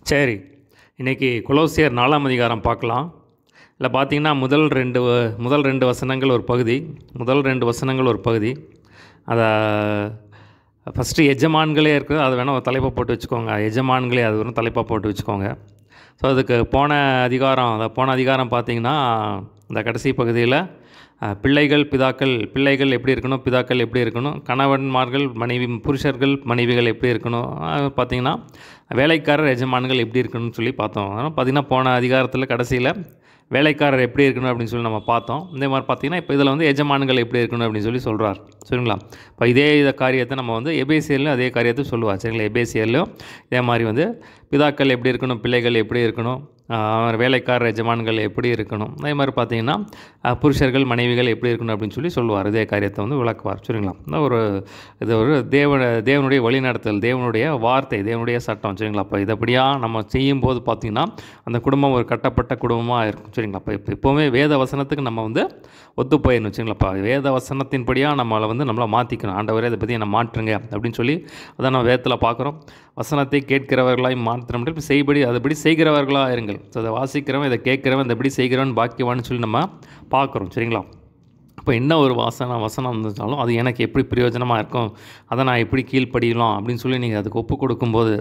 சரி, இன்றைக்கி கொலோசியர் 4ஆம் அதிகாரம் பார்க்கலாம். இதில் பார்த்தீங்கன்னா முதல் ரெண்டு வசனங்கள் ஒரு பகுதி, அதை ஃபஸ்ட்டு எஜமான்களே இருக்குது. அது வேணால் ஒரு தலைப்பாக போட்டு வச்சுக்கோங்க. எஜமான்களே அது ஒரு தலைப்பாக போட்டு வச்சுக்கோங்க. ஸோ அதுக்கு போன அதிகாரம் பார்த்திங்கன்னா இந்த கடைசி பகுதியில் பிள்ளைகள் எப்படி இருக்கணும், பிதாக்கள் எப்படி இருக்கணும், கணவன்மார்கள் புருஷர்கள் மனைவிகள் எப்படி இருக்கணும், பார்த்திங்கன்னா வேலைக்காரர் எஜமான்கள் எப்படி இருக்கணும்னு சொல்லி பார்த்தோம். ஆனால் பார்த்திங்கன்னா போன அதிகாரத்தில் கடைசியில் வேலைக்காரர் எப்படி இருக்கணும் அப்படின்னு சொல்லி நம்ம பார்த்தோம். இந்த மாதிரி பார்த்திங்கன்னா இப்போ இதில் வந்து எஜமான்கள் எப்படி இருக்கணும் அப்படின்னு சொல்லி சொல்கிறார். சரிங்களா? இப்போ இதே காரியத்தை நம்ம வந்து எபேசியர்லையும் அதே காரியத்தை சொல்லுவார். சரிங்களா? எபேசியர்லையும் இதே மாதிரி வந்து பிதாக்கள் எப்படி இருக்கணும், பிள்ளைகள் எப்படி இருக்கணும், வேலைக்காரர் எஜமான்கள் எப்படி இருக்கணும், அதே மாதிரி பார்த்திங்கன்னா புருஷர்கள் மனைவிகள் எப்படி இருக்கணும் அப்படின்னு சொல்லி சொல்லுவார். இதே காரியத்தை வந்து விளக்குவார். சரிங்களா? இது ஒரு தேவனுடைய வழிநடத்தல், தேவனுடைய வார்த்தை, தேவனுடைய சட்டம். சரிங்களா? அப்போ இதைப்படியாக நம்ம செய்யும்போது பார்த்திங்கன்னா அந்த குடும்பம் ஒரு கட்டப்பட்ட குடும்பமாக இருக்கும். சரிங்களா? இப்போ எப்போவுமே வேத வசனத்துக்கு நம்ம வந்து ஒத்து போயிடணும். சரிங்களாப்பா? வேத வசனத்தின்படியாக நம்மளை மாற்றிக்கணும். ஆண்டவரே இதை பற்றி என்னை மாற்றுங்க அப்படின்னு சொல்லி அதான் நம்ம வேதத்தில் பார்க்குறோம். வசனத்தை கேட்கிறவர்களாய் மாத்திரம் அதுபடி செய்கிறவர்களாக இருங்கள். ஸோ அதை வாசிக்கிறவன், இதை கேட்குறவன், இதை எப்படி செய்கிறவன் பாக்கியவான்னு சொல்லி நம்ம பார்க்குறோம். சரிங்களா? இப்போ என்ன ஒரு வசனம் இருந்தாலும் அது எனக்கு எப்படி பிரயோஜனமாக இருக்கும், அதை நான் எப்படி கீழ்ப்படியலாம் அப்படின்னு சொல்லி நீங்கள் அதுக்கு ஒப்பு கொடுக்கும்போது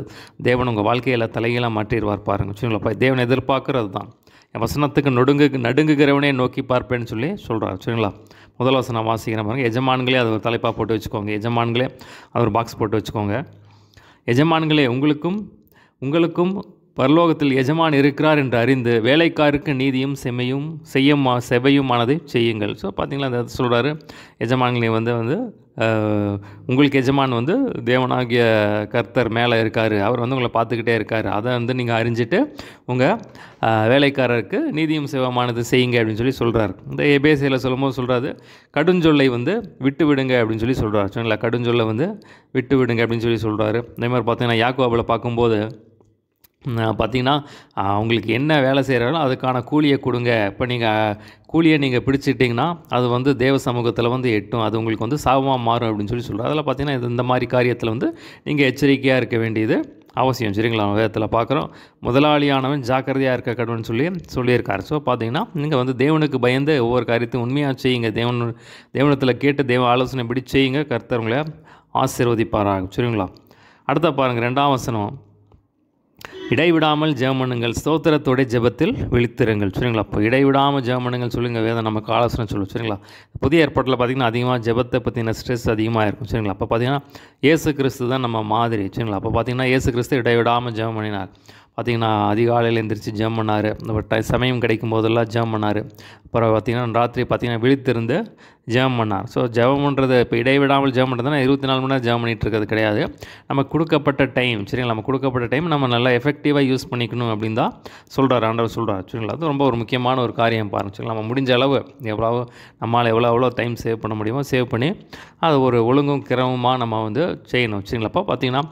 தேவன் உங்கள் வாழ்க்கையில் தலைகீழாக மாற்றிடுவார் பாருங்கள். சரிங்களாப்பா? தேவன் எதிர்பார்க்குறது தான். என் வசனத்துக்கு நடுங்குகிறவனே நோக்கி பார்ப்பேன்னு சொல்லி சொல்கிறார். சரிங்களா? முதல் வசனம் வாசிக்கிற பாருங்கள். எஜமான்களே அது ஒரு தலைப்பாக போட்டு வச்சுக்கோங்க. எஜமான்களே அது ஒரு பாக்ஸ் போட்டு வச்சுக்கோங்க. எஜமான்களே உங்களுக்கும் பரலோகத்தில் எஜமான் இருக்கிறார் என்று அறிந்து வேலைக்காருக்கு நீதியும் செவையுமானதை செய்யுங்கள். ஸோ பார்த்திங்களா, அந்த சொல்கிறாரு எஜமான்களே வந்து உங்களுக்கு எஜமான் வந்து தேவனாகிய கர்த்தர் மேலே இருக்கார். அவர் வந்து உங்களை பார்த்துக்கிட்டே இருக்கார். அதை வந்து நீங்கள் அறிஞ்சிட்டு உங்கள் வேலைக்காரருக்கு நீதியும் செவமானது செய்யுங்க அப்படின்னு சொல்லி சொல்கிறார். இந்த எபேசியில் சொல்லும்போது சொல்கிறாரு கடுஞ்சொல்லை வந்து விட்டு விடுங்க அப்படின்னு சொல்லி சொல்கிறார். சரிங்களா? கடுஞ்சொல்லை வந்து விட்டு விடுங்க அப்படின்னு சொல்லி சொல்கிறாரு. அதே மாதிரி பார்த்திங்கன்னா யாக்கோபில் பார்க்கும்போது பார்த்திங்கன்னா அவங்களுக்கு என்ன வேலை செய்கிறாங்களோ அதுக்கான கூலியை கொடுங்க. இப்போ கூலியை நீங்கள் பிடிச்சிட்டிங்கன்னா அது வந்து தேவ சமூகத்தில் வந்து எட்டும், அது உங்களுக்கு வந்து சாபமாக மாறும் அப்படின்னு சொல்லி சொல்கிறார். அதில் பார்த்திங்கன்னா இந்த மாதிரி காரியத்தில் வந்து நீங்கள் எச்சரிக்கையாக இருக்க வேண்டியது அவசியம். சரிங்களா? வேதத்தில் பார்க்குறோம் முதலாளியானவன் ஜாக்கிரதையாக இருக்க கடவுள்னு சொல்லியிருக்கார். ஸோ பார்த்திங்கன்னா நீங்கள் வந்து தேவனுக்கு பயந்து ஒவ்வொரு காரியத்தையும் உண்மையாக செய்யுங்க. தேவனத்தில் கேட்டு தேவ ஆலோசனை படி செய்யுங்க. கர்த்தர் உங்களை ஆசீர்வதிப்பாராக. சரிங்களா? அடுத்த பாருங்கள் 2ஆம் வசனம். இடைவிடாமல் ஜெபம் பண்ணுங்கள், ஸ்தோத்திரத்தோட ஜெபத்தில் விழித்திருங்கள். சரிங்களா? அப்போ இடைவிடாமல் ஜெபம் பண்ணுங்கள் சொல்லுங்கள், வேதம் நமக்கு ஆலோசனை சொல்லும். சரிங்களா? புதிய ஏற்பாட்டில் பார்த்திங்கன்னா அதிகமாக ஜெபத்தை பற்றின ஸ்ட்ரெஸ் அதிகமாக இருக்கும். சரிங்களா? அப்போ பார்த்திங்கன்னா இயேசு கிறிஸ்து தான் நம்ம மாதிரி. சரிங்களா? அப்போ பார்த்திங்கன்னா இயேசு கிறிஸ்து இடைவிடாமல் ஜெபம் பண்ணினார். பார்த்திங்கன்னா அதிகாலையில் எழுந்திரிச்சு ஜெபம் பண்ணார். அந்த சமயம் கிடைக்கும் போதெல்லாம் ஜெபம் பண்ணார். அப்புறம் பார்த்திங்கன்னா ராத்திரி பார்த்திங்கன்னா விழித்திருந்து ஜெபம் பண்ணார். ஸோ ஜெபம் பண்ணுறது இப்போ இடைவிடாமல் ஜெபம் பண்ணுறதுனா 24 மணி நேரம் ஜெபம் பண்ணிகிட்டு இருக்கிறது கிடையாது. நமக்கு கொடுக்கப்பட்ட டைம். சரிங்களா? நம்ம கொடுக்கப்பட்ட டைம் நம்ம நல்லா எஃபெக்டிவாக யூஸ் பண்ணிக்கணும் அப்படின்னு தான் சொல்கிறார், ஆண்டவர் சொல்கிறார். சரிங்களா? அது ரொம்ப ஒரு முக்கியமான ஒரு காரியம் பாருங்கள். சரிங்களா? நம்ம முடிஞ்ச அளவு நம்மளால் எவ்வளோ டைம் சேவ் பண்ண முடியுமோ சேவ் பண்ணி அது ஒரு ஒழுங்கும் கிரமமாக நம்ம வந்து செய்யணும். சரிங்களா? அப்போ பார்த்திங்கன்னா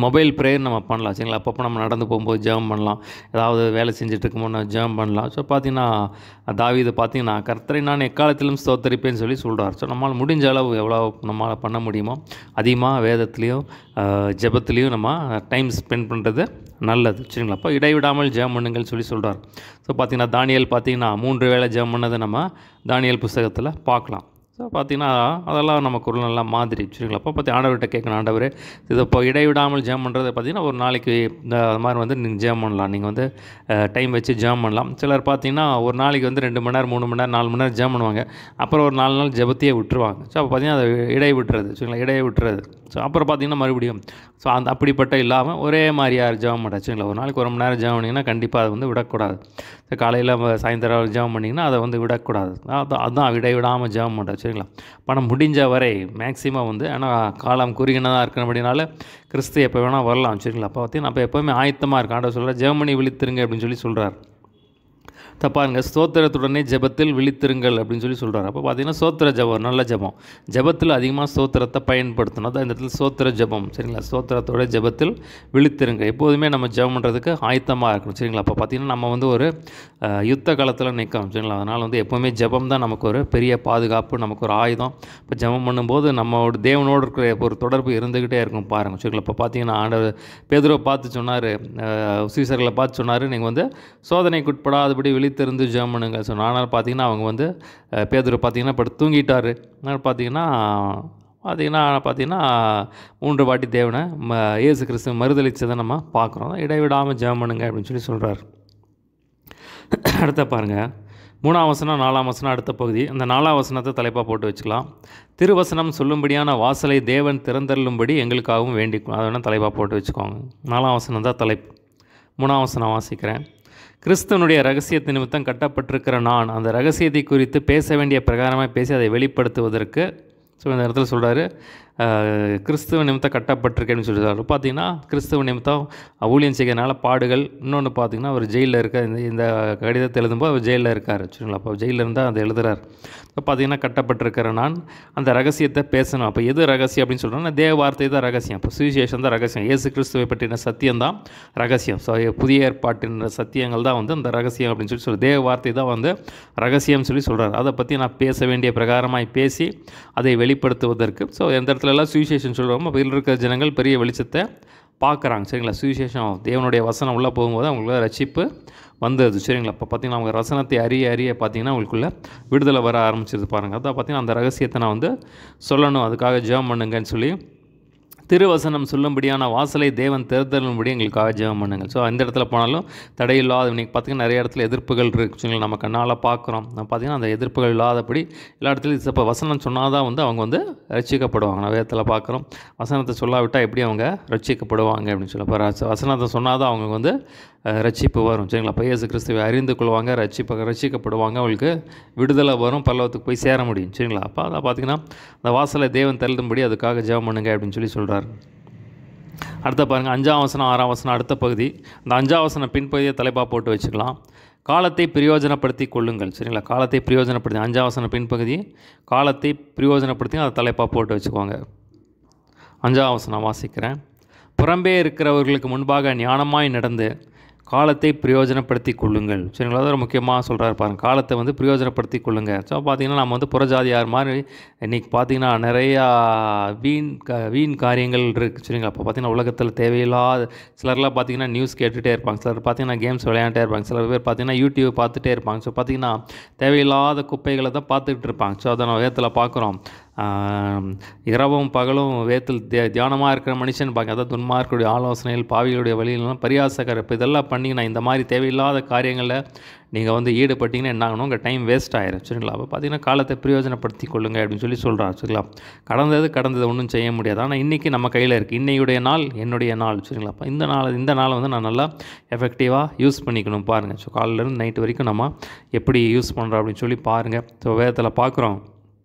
மொபைல் ப்ரேயர் நம்ம பண்ணலாம். சரிங்களா? அப்பப்போ நம்ம நடந்து போகும்போது ஜெபம் பண்ணலாம். ஏதாவது வேலை செஞ்சுட்டு இருக்கும்போது நம்ம ஜெபம் பண்ணலாம். ஸோ பார்த்திங்கன்னா தாவீது பார்த்திங்கன்னா கர்த்தரை நான் எக்காலத்திலும் ஸ்தோத்தரிப்பேன்னு சொல்லி சொல்கிறார். ஸோ நம்மளால் முடிஞ்ச அளவு எவ்வளோ நம்மளால் பண்ண முடியுமோ அதிகமாக வேதத்துலேயும் ஜெபத்துலேயும் நம்ம டைம் ஸ்பெண்ட் பண்ணுறது நல்லது. சரிங்களா? அப்போ இடைவிடாமல் ஜெபம் பண்ணுங்கள் சொல்லி சொல்கிறார். ஸோ பார்த்திங்கன்னா தானியேல் பார்த்திங்கன்னா 3 வேளை ஜெபம் பண்ணதை நம்ம தானியேல் புஸ்தகத்தில் பார்க்கலாம். ஸோ பார்த்திங்கன்னா அதெல்லாம் நமக்கு ஒரு நல்ல மாதிரி. சரிங்களா? அப்போ ஆண்டவர்கிட்ட கேட்கணும், ஆண்டவர் இது இப்போ இடைவிடாமல் ஜெபம் பண்ணுறது பார்த்திங்கன்னா ஒரு நாளைக்கு இந்த மாதிரி வந்து நீங்கள் ஜெபம் பண்ணலாம். நீங்கள் வந்து டைம் வச்சு ஜெபம் பண்ணலாம். சிலர் பார்த்திங்கன்னா ஒரு நாளைக்கு வந்து 2 மணி நேரம் 3 மணி நேரம் 4 மணி நேரம் ஜெபம் பண்ணுவாங்க. அப்புறம் ஒரு 4 நாள் ஜெபத்தையே விட்டுருவாங்க. ஸோ அப்போ பார்த்திங்கன்னா அதை இடையை விட்டுறது. ஸோ அப்புறம் பார்த்திங்கன்னா மறுபடியும் ஸோ அப்படிப்பட்ட இல்லாமல் ஒரே மாதிரியாக ஜெபம் பண்ணுறது. சரிங்களா? ஒரு நாளைக்கு 1 மணி நேரம் ஜெபம் பண்ணிங்கன்னா கண்டிப்பாக அதை வந்து விடக்கூடாது. ஸோ காலையில் சாயந்தரம் ஜெபம் பண்ணிங்கன்னா அதை வந்து விடக்கூடாது. அதுதான் இடைவிடாமல் ஜெபம் பண்ணுறது. சரிங்களா? பணம் முடிஞ்ச வரை மேக்ஸிமம் வந்து ஆனால் காலம் குறுகினதாக இருக்கிறபடினால கிறிஸ்து எப்போ வேணால் வரலாம். சரிங்களா? அப்போ பார்த்திங்கன்னா நம்ம எப்போவுமே ஆயத்தமாக இருக்கோம். ஆண்டவர் சொல்கிறார் ஜெபம் பண்ணி விழித்திருங்க அப்படின்னு சொல்லி சொல்கிறார். பாருங்க, ஸ்தோத்திரத்துடனே ஜெபத்தில் விழித்திருங்கள் அப்படின்னு சொல்லி சொல்கிறார். அப்போ பார்த்தீங்கன்னா ஸ்தோத்திர ஜெபம் நல்ல ஜெபம். ஜெபத்தில் அதிகமாக ஸ்தோத்திரத்தை பயன்படுத்தணும். அதான் இந்த இடத்துல ஸ்தோத்திர ஜெபம். சரிங்களா? ஸ்தோத்திரத்தோட ஜெபத்தில் விழித்திருங்க. எப்போதுமே நம்ம ஜெபம் பண்ணுறதுக்கு ஆயத்தமாக இருக்கணும். சரிங்களா? அப்போ பார்த்தீங்கன்னா நம்ம வந்து ஒரு யுத்த காலத்தில் நிற்கணும். சரிங்களா? அதனால் வந்து எப்போவுமே ஜெபம் தான் நமக்கு ஒரு பெரிய பாதுகாப்பு, நமக்கு ஒரு ஆயுதம். இப்போ ஜெபம் பண்ணும்போது நம்மளோட தேவனோடு இருக்கிற ஒரு தொடர்பு இருந்துக்கிட்டே இருக்கும் பாருங்கள். சரிங்களா? இப்போ பார்த்தீங்கன்னா ஆண்டவர் பேதுருவை பார்த்து சொன்னார், சீசர்களை பார்த்து சொன்னார், நீங்கள் வந்து சோதனைக்குட்படாதபடி விழித்திருந்து ஜெபம் பண்ணுங்க சொன்னார். ஆனால் பார்த்தீங்கன்னா அவங்க வந்து பேதுரு பார்த்தீங்கன்னா இப்போ தூங்கிட்டார். அதனால் பார்த்தீங்கன்னா 3 வாட்டி தேவனை இயேசு கிறிஸ்து மறுதளிச்சதை நம்ம பார்க்குறோம். இடைவிடாமல் ஜெபம் பண்ணுங்க அப்படின்னு சொல்லி சொல்கிறார். அடுத்த பாருங்கள், 3ஆம் வசனம் 4ஆம் வசனம் அடுத்த பகுதி. அந்த 4ஆம் வசனத்தை தலைப்பாக போட்டு வச்சுக்கலாம். திருவசனம் சொல்லும்படியான வாசலை தேவன் திறந்தள்ளும்படி எங்களுக்காகவும் வேண்டிக்கும். அதை வேணால் தலைப்பாக போட்டு வச்சுக்கோங்க. 4ஆம் வசனம் தான் தலைப்பு. 3ஆம் வசனம் வாசிக்கிறேன். கிறிஸ்துவனுடைய ரகசியத்தை நிமித்தம் கட்டப்பட்டிருக்கிற நான் அந்த ரகசியத்தை குறித்து பேச வேண்டிய பிரகாரமாக பேசி அதை வெளிப்படுத்துவதற்கு இந்த இடத்துல சொல்கிறாரு, கிறிஸ்துவ நிமித்தம் கட்டப்பட்டிருக்கேன்னு சொல்கிறார். பார்த்தீங்கன்னா கிறிஸ்துவ நிமித்தம் ஊழியம் செய்கிறனால பாடுகள். இன்னொன்று பார்த்தீங்கன்னா அவர் ஜெயிலில் இருக்க இந்த கடிதத்தை எழுதும்போது அவர் ஜெயிலில் இருக்கார். சரிங்களா? அப்போ ஜெயிலில் இருந்தால் அதை எழுதுகிறார். இப்போ பார்த்தீங்கன்னா கட்டப்பட்டிருக்கிற நான் அந்த ரகசியத்தை பேசணும். அப்போ எது ரகசியம் அப்படின்னு சொல்கிறோன்னா தேவ வார்த்தை தான் ரகசியம். இப்போ சுவிசேஷம் தான் ரகசியம். இயேசு கிறிஸ்துவை பற்றின சத்தியம் தான் ரகசியம். ஸோ புதிய ஏற்பாட்டின் சத்தியங்கள் தான் வந்து அந்த ரகசியம் அப்படின்னு சொல்லி சொல்கிறார். தேவ வார்த்தை தான் வந்து ரகசியம்னு சொல்லி சொல்கிறார். அதை பற்றி நான் பேச வேண்டிய பிரகாரமாய் பேசி அதை வெளிப்படுத்துவதற்கு. ஸோ எந்த இடத்துலலாம் சுவிசேஷம் சொல்கிறோமோ அப்போ இதில் இருக்கிற ஜனங்கள் பெரிய வெளிச்சத்தை பார்க்குறாங்க. சரிங்களா? சுவிசேஷம் தேவனுடைய வசனம் உள்ளே போகும்போது அவங்களுக்கு ரட்சிப்பு வந்தது. சரிங்களா? இப்போ பார்த்தீங்கன்னா அவங்க வசனத்தை அறிய பார்த்தீங்கன்னா அவங்களுக்குள்ள விடுதலை வர ஆரம்பிச்சிருது பாருங்கள். அதான் பார்த்தீங்கன்னா அந்த ரகசியத்தை நான் வந்து சொல்லணும், அதுக்காக ஜெபம் பண்ணுங்கன்னு சொல்லி திருவசனம் சொல்லும்படியான வாசலை தேவன் திறந்தள்ளும்படி எங்களுக்காக ஜெபம் பண்ணுங்கள். ஸோ அந்த இடத்துல போனாலும் தடையில்லாத, இன்றைக்கி பார்த்திங்கன்னா நிறைய இடத்துல எதிர்ப்புகள் இருக்குது. நம்ம கண்ணால் பார்க்குறோம். பார்த்திங்கன்னா அந்த எதிர்ப்புகள் இல்லாதபடி எல்லா இடத்துலையும் இப்போ வசனம் சொன்னால் தான் வந்து அவங்க வந்து ரட்சிக்கப்படுவாங்க. நான் வேதத்தில் பார்க்குறோம், வசனத்தை சொல்லாவிட்டால் எப்படி அவங்க ரட்சிக்கப்படுவாங்க அப்படின்னு சொல்லி. இப்போ வசனத்தை சொன்னால் தான் அவங்க வந்து ரட்சிப்பு வரும். சரிங்களா? அப்போ இயேசு கிறிஸ்துவை அறிந்து கொள்வாங்க, ரட்சிக்கப்படுவாங்க, அவங்களுக்கு விடுதலை வரும், பரலோகத்துக்கு போய் சேர முடியும். சரிங்களா? அப்போ அதை பார்த்திங்கன்னா அந்த வாசலை தேவன் தள்ளும்படி அதுக்காக ஜெபம் பண்ணுங்க அப்படின்னு சொல்லி சொல்கிறார். அடுத்த பாருங்கள், 5ஆம் வசனம் 6ஆம் வசனம் அடுத்த பகுதி. அந்த 5ஆம் வசனம் பின்பகுதியை தலைப்பாக போட்டு வச்சுக்கலாம். காலத்தை பிரயோஜனப்படுத்தி கொள்ளுங்கள். சரிங்களா? காலத்தை பிரயோஜனப்படுத்தி 5ஆம் வசனம் பின்பகுதி காலத்தை பிரயோஜனப்படுத்தி அதை தலைப்பாக போட்டு வச்சுக்கோங்க. 5ஆம் வசனம் வாசிக்கிறேன். புறம்பே இருக்கிறவர்களுக்கு முன்பாக ஞானமாய் நடந்து காலத்தை பிரயோஜனப்படுத்தி கொள்ளுங்கள். சரிங்களா? அதான் முக்கியமாக சொல்கிறாரு பாருங்கள், காலத்தை வந்து பிரயோஜனப்படுத்தி கொள்ளுங்கள். ஸோ பார்த்திங்கன்னா நம்ம வந்து புறஜாதியார் மாதிரி இன்றைக்கி பார்த்திங்கன்னா நிறையா வீண் காரியங்கள் இருக்குது. சரிங்களா? அப்போ பார்த்திங்கன்னா உலகத்தில் தேவையில்லாத சிலர்லாம் பார்த்திங்கன்னா நியூஸ் கேட்டுகிட்டே இருப்பாங்க, சிலர் பார்த்திங்கன்னா கேம்ஸ் விளையாண்டே இருப்பாங்க, சில பேர் பார்த்திங்கன்னா யூடியூப் பார்த்துட்டே இருப்பாங்க. ஸோ பார்த்திங்கன்னா தேவையில்லாத குப்பைகளை தான் பார்த்துக்கிட்டு இருப்பாங்க. ஸோ அதை நம்ம வேதத்தில் பார்க்குறோம். இரவும் பகலும் வேத்தில் தியானமாக இருக்கிற மனுஷன் பார்க்க, அதாவது துன்மார்க்குடைய ஆலோசனைகள், பாவிகளுடைய வழியிலாம் பரியாசகர். இப்போ இதெல்லாம் பண்ணிங்கன்னா இந்த மாதிரி தேவையில்லாத காரியங்களில் நீங்கள் வந்து ஈடுபட்டிங்கன்னா என்ன ஆகணும், உங்கள் டைம் வேஸ்ட் ஆயிரும். சரிங்களா? அப்போ பார்த்தீங்கன்னா காலத்தை பிரயோஜனப்படுத்தி கொள்ளுங்க அப்படின்னு சொல்லி சொல்கிறார். சரிங்களா? கடந்தது ஒன்றும் செய்ய முடியாது. ஆனால் இன்றைக்கி நம்ம கையில் இருக்குது. இன்னையுடைய நாள் என்னுடைய நாள். சரிங்களா? அப்போ இந்த நாளை வந்து நான் நல்லா எஃபெக்டிவாக யூஸ் பண்ணிக்கணும் பாருங்கள். ஸோ காலையிலேருந்து நைட்டு வரைக்கும் நம்ம எப்படி யூஸ் பண்ணுறோம் அப்படின்னு சொல்லி பாருங்கள். ஸோ வேதத்தில் பார்க்குறோம்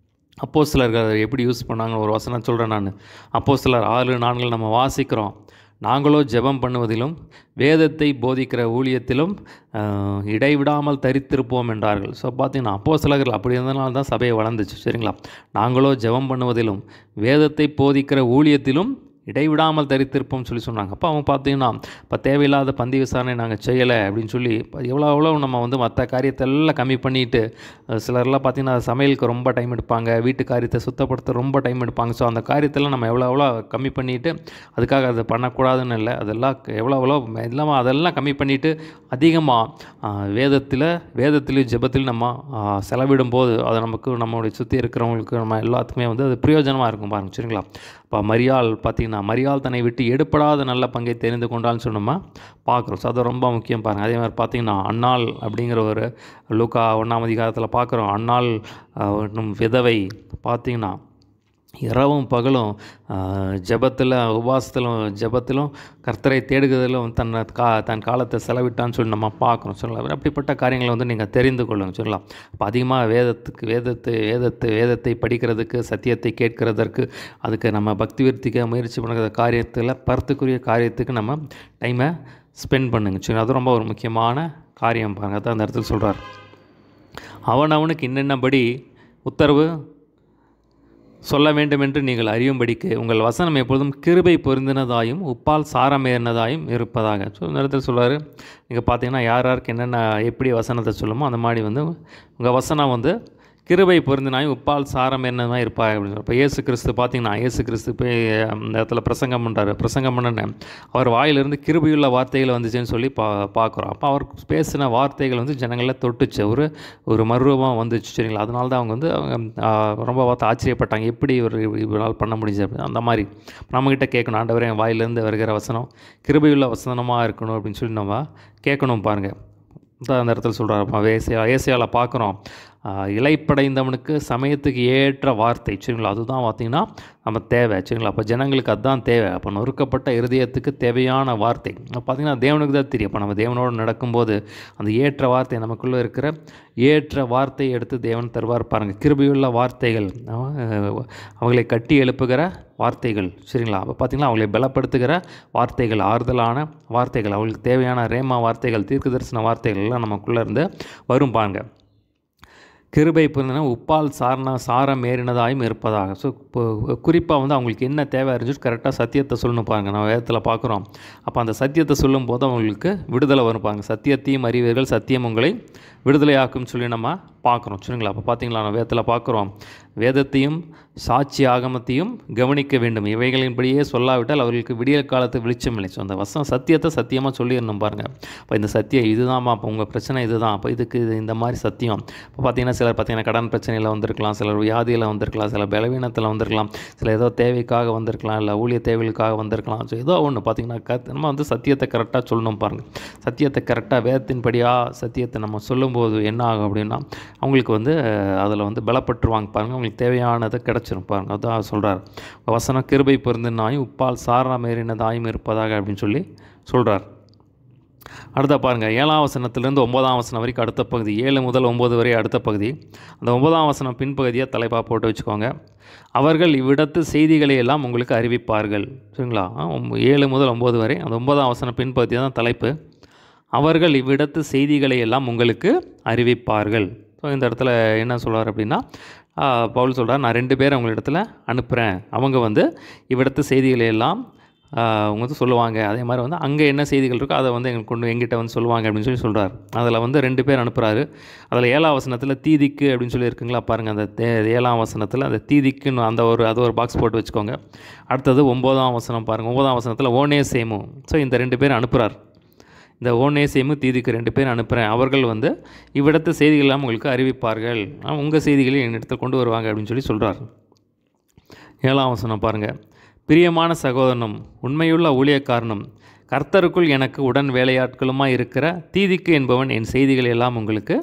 அப்போஸ்தலர்கள் எப்படி யூஸ் பண்ணாங்க ஒரு வசனம் சொல்கிறேன் நான். அப்போஸ்தலர் 6:4 நம்ம வாசிக்கிறோம். நாங்களோ ஜெபம் பண்ணுவதிலும் வேதத்தை போதிக்கிற ஊழியத்திலும் இடைவிடாமல் தரித்திருப்போம் என்றார்கள். ஸோ பார்த்தீங்கன்னா அப்போஸ்தலர்கள் அப்படி இருந்தனால தான் சபையை வளர்ந்துச்சு. சரிங்களா? நாங்களோ ஜெபம் பண்ணுவதிலும் வேதத்தை போதிக்கிற ஊழியத்திலும் இடைவிடாமல் தரித்திருப்போம் சொல்லி சொன்னாங்க. அப்போ அவங்க பார்த்தீங்கன்னா இப்போ தேவையில்லாத பந்தி விசாரணை நாங்கள் செய்யலை அப்படின்னு சொல்லி எவ்வளோ நம்ம வந்து மற்ற காரியத்தை எல்லாம் கம்மி பண்ணிவிட்டு, சிலர்லாம் பார்த்திங்கன்னா சமையலுக்கு ரொம்ப டைம் எடுப்பாங்க, வீட்டு காரியத்தை சுத்தப்படுத்த ரொம்ப டைம் எடுப்பாங்க. ஸோ அந்த காரியத்தெல்லாம் நம்ம எவ்வளோ கம்மி பண்ணிவிட்டு, அதுக்காக அதை பண்ணக்கூடாதுன்னு இல்லை, அதெல்லாம் எவ்வளோ இல்லாமல் அதெல்லாம் கம்மி பண்ணிவிட்டு அதிகமாக வேதத்திலையும் ஜெபத்திலையும் நம்ம செலவிடும்போது அதை நம்மளுடைய சுற்றி இருக்கிறவங்களுக்கு நம்ம எல்லாத்துக்குமே வந்து அது பிரயோஜனமாக இருக்கும் பாருங்க. சரிங்களா? இப்போ மரியாள் பார்த்திங்கன்னா மரியாள் தன்னை விட்டு எடுப்படாத நல்ல பங்கை தெரிந்து கொண்டால்னு சொன்னோமா பார்க்குறோம். ஸோ அது ரொம்ப முக்கியம் பாருங்கள். அதே மாதிரி பார்த்திங்கன்னா அன்னாள் அப்படிங்கிற ஒரு லூக்கா 1ஆம் அதிகாரத்தில் பார்க்குறோம். அன்னாள் விதவை பார்த்திங்கன்னா இரவும் பகலும் ஜெபத்திலும் கர்த்தரை தேடுகிறதிலும் தன் காலத்தை செலவிட்டான்னு சொல்லி நம்ம பார்க்குறோம். சொல்லலாம். அப்படிப்பட்ட காரியங்களை வந்து நீங்கள் தெரிந்து கொள்ளுங்க. சொல்லலாம். இப்போ அதிகமாக வேதத்தை படிக்கிறதுக்கு, சத்தியத்தை கேட்கிறதற்கு, அதுக்கு நம்ம பக்தி விருத்திக்க முயற்சி பண்ணுற காரியத்தில் பரத்துக்குரிய காரியத்துக்கு நம்ம டைமை ஸ்பெண்ட் பண்ணுங்க. சரி, அது ரொம்ப ஒரு முக்கியமான காரியம் பாருங்க. அதான் அந்த இடத்துல சொல்கிறார், அவனவனுக்கு இன்னென்னபடி உத்தரவு சொல்ல வேண்டும் என்று நீங்கள் அறியும்படிக்கு உங்கள் வசனம் எப்பொழுதும் கிருபை பொருந்தினதாயும் உப்பால் சாரமேறினதாயும் இருப்பதாக. ஸோ இந்த இடத்துல சொல்கிறார், நீங்கள் பார்த்தீங்கன்னா யார் யாருக்கு என்னென்ன எப்படி வசனத்தை சொல்லுமோ அந்த மாதிரி வந்து உங்கள் வசனம் வந்து கிருபை பொருந்தினாயும் உப்பால் சாரம் என்னதான் இருப்பாங்க அப்படின்னு. இப்போ இயேசு கிறிஸ்து பார்த்தீங்கன்னா இயேசு கிறிஸ்து போய் அந்த இடத்துல பிரசங்கம் பண்ணுறாரு. பிரசங்கம் பண்ணனே அவர் வாயிலிருந்து கிருபையுள்ள வார்த்தைகள் வந்துச்சுன்னு சொல்லி பார்க்குறோம். அப்போ அவர் பேசின வார்த்தைகள் வந்து ஜனங்களில் தொட்டுச்சு, ஒரு மறுரூபம் வந்துச்சு, சரிங்களா? அதனால தான் அவங்க வந்து ரொம்ப பார்த்து ஆச்சரியப்பட்டாங்க, எப்படி இவரால் பண்ண முடிஞ்சு அப்படின்னு. அந்த மாதிரி நம்மக்கிட்ட கேட்கணும், ஆண்டவரே என் வாயிலிருந்து வருகிற வசனம் கிருபையுள்ள வசனமாக இருக்கணும் அப்படின்னு சொல்லி நம்ம கேட்கணும் பாருங்கள். தான் அந்த இடத்துல சொல்கிறார். ஏசியாவில் பார்க்குறோம், இலைப்படைந்தவனுக்கு சமயத்துக்கு ஏற்ற வார்த்தை, சரிங்களா? அதுதான் பார்த்திங்கன்னா நம்ம தேவை, சரிங்களா? அப்போ ஜனங்களுக்கு அதுதான் தேவை. அப்போ நொறுக்கப்பட்ட இருதயத்துக்கு தேவையான வார்த்தை பார்த்திங்கன்னா தேவனுக்கு தான் தெரியும். அப்போ நம்ம தேவனோடு நடக்கும்போது அந்த ஏற்ற வார்த்தை, நமக்குள்ளே இருக்கிற ஏற்ற வார்த்தையை எடுத்து தேவன் தருவார் பாருங்கள். கிருபையுள்ள வார்த்தைகள், அவங்களை கட்டி எழுப்புகிற வார்த்தைகள், சரிங்களா? அப்போ பார்த்திங்கன்னா அவங்களை பலப்படுத்துகிற வார்த்தைகள், ஆறுதலான வார்த்தைகள், அவங்களுக்கு தேவையான ரேமா வார்த்தைகள், தீர்க்க தரிசன வார்த்தைகள் எல்லாம் நமக்குள்ளே இருந்து வரும் பாருங்க. கிருபை புரிந்தனா உப்பால் சாரம் ஏறினதாயும் இருப்பதாக. ஸோ குறிப்பாக வந்து அவங்களுக்கு என்ன தேவை இருந்துச்சு கரெக்டாக சத்தியத்தை சொல்லணும் பாருங்கள். நம்ம வேதத்தில் பார்க்குறோம். அப்போ அந்த சத்தியத்தை சொல்லும் போது அவங்களுக்கு விடுதலை வரும் பாருங்க. சத்தியத்தையும் அறிவீர்கள், சத்தியம் உங்களை விடுதலையாக்கும்னு சொல்லி நம்ம பார்க்குறோம், சரிங்களா? அப்போ பார்த்தீங்களா நம்ம வேதத்தில் பார்க்குறோம், வேதத்தையும் சாட்சி ஆகமத்தையும் கவனிக்க வேண்டும், இவைகளின்படியே சொல்லாவிட்டால் அவர்களுக்கு விடியல் காலத்து வெளிச்சம் இல்லை. ஸோ அந்த சத்தியத்தை சத்தியமாக சொல்லிடணும் பாருங்கள். இப்போ இந்த சத்தியம் இதுதான்மா, அப்போ உங்கள் பிரச்சனை இதுதான், அப்போ இதுக்கு இந்த மாதிரி சத்தியம். இப்போ பார்த்தீங்கன்னா சிலர் பார்த்தீங்கன்னா கடன் பிரச்சனையில் வந்திருக்கலாம், சிலர் வியாதியில் வந்திருக்கலாம், சில பலவீனத்தில் வந்திருக்கலாம், சில ஏதோ தேவைக்காக வந்திருக்கலாம், இல்லை ஊழிய தேவைகளுக்காக வந்திருக்கலாம். ஸோ ஏதோ ஒன்று பார்த்தீங்கன்னா நம்ம வந்து சத்தியத்தை கரெக்டாக சொல்லணும் பாருங்கள். சத்தியத்தை கரெக்டாக வேதத்தின்படியாக சத்தியத்தை நம்ம சொல்லும்போது என்ன ஆகும் அப்படின்னா அவங்களுக்கு வந்து அதில் வந்து பலப்பட்டுருவாங்க பாருங்கள். அவங்களுக்கு தேவையானதை கிடச்சிரும் பாருங்கள். அதுதான் சொல்கிறார், வசனம் கிருபை பொருந்தினாயும் உப்பால் சாரமேறினதாயும் இருப்பதாக அப்படின்னு சொல்லி சொல்கிறார். அடுத்த பாருங்கள், 7ஆம் வசனத்திலிருந்து 9ஆம் வசனம் வரைக்கும் அடுத்த பகுதி, 7 முதல் 9 வரை அடுத்த பகுதி. அந்த 9ஆம் வசனம் பின்பகுதியை தலைப்பாக போட்டு வச்சுக்கோங்க. அவர்கள் இவ்விடத்து செய்திகளை எல்லாம் உங்களுக்கு அறிவிப்பார்கள், சரிங்களா? 7 முதல் 9 வரை அந்த 9ஆம் வசனம் பின்பகுதி தான் தலைப்பு. அவர்கள் இவ்விடத்து செய்திகளை எல்லாம் உங்களுக்கு அறிவிப்பார்கள். ஸோ இந்த இடத்துல என்ன சொல்கிறார் அப்படின்னா பவுல் சொல்கிறார், நான் 2 பேரை உங்களிடத்துல அனுப்புகிறேன், அவங்க வந்து இவ்விடத்து செய்திகளை எல்லாம் அவங்க வந்து சொல்லுவாங்க. அதே மாதிரி வந்து அங்கே என்ன செய்திகள் இருக்கோ அதை வந்து எங்கிட்ட வந்து சொல்லுவாங்க அப்படின்னு சொல்கிறார். அதில் வந்து 2 பேர் அனுப்புகிறாரு. அதில் 7ஆம் வசனத்தில் தீதிக்கு அப்படின்னு சொல்லி இருக்குங்களா பாருங்கள். அந்த 7ஆம் வசனத்தில் அந்த தீதிக்குன்னு அது ஒரு பாக்ஸ் போட்டு வச்சுக்கோங்க. அடுத்தது 9ஆம் வசனம் பாருங்கள். 9ஆம் வசனத்தில் ஓனேசேமு. ஸோ இந்த 2 பேர் அனுப்புகிறார். இந்த ஓனேசேமு தீதிக்கு 2 பேர் அனுப்புகிறேன், அவர்கள் வந்து இவ்விடத்து செய்திகளெல்லாம் உங்களுக்கு அறிவிப்பார்கள், உங்கள் செய்திகளை என்னிடத்தில் கொண்டு வருவாங்க அப்படின்னு சொல்லி சொல்கிறார். 7ஆம் வசனம் பாருங்கள். பிரியமான சகோதரனும் உண்மையுள்ள ஊழியக்காரனும் கர்த்தருக்குள் எனக்கு உடன் வேலையாட்களுமாக இருக்கிற தீதிக்கு என்பவன் என் செய்திகளை எல்லாம் உங்களுக்கு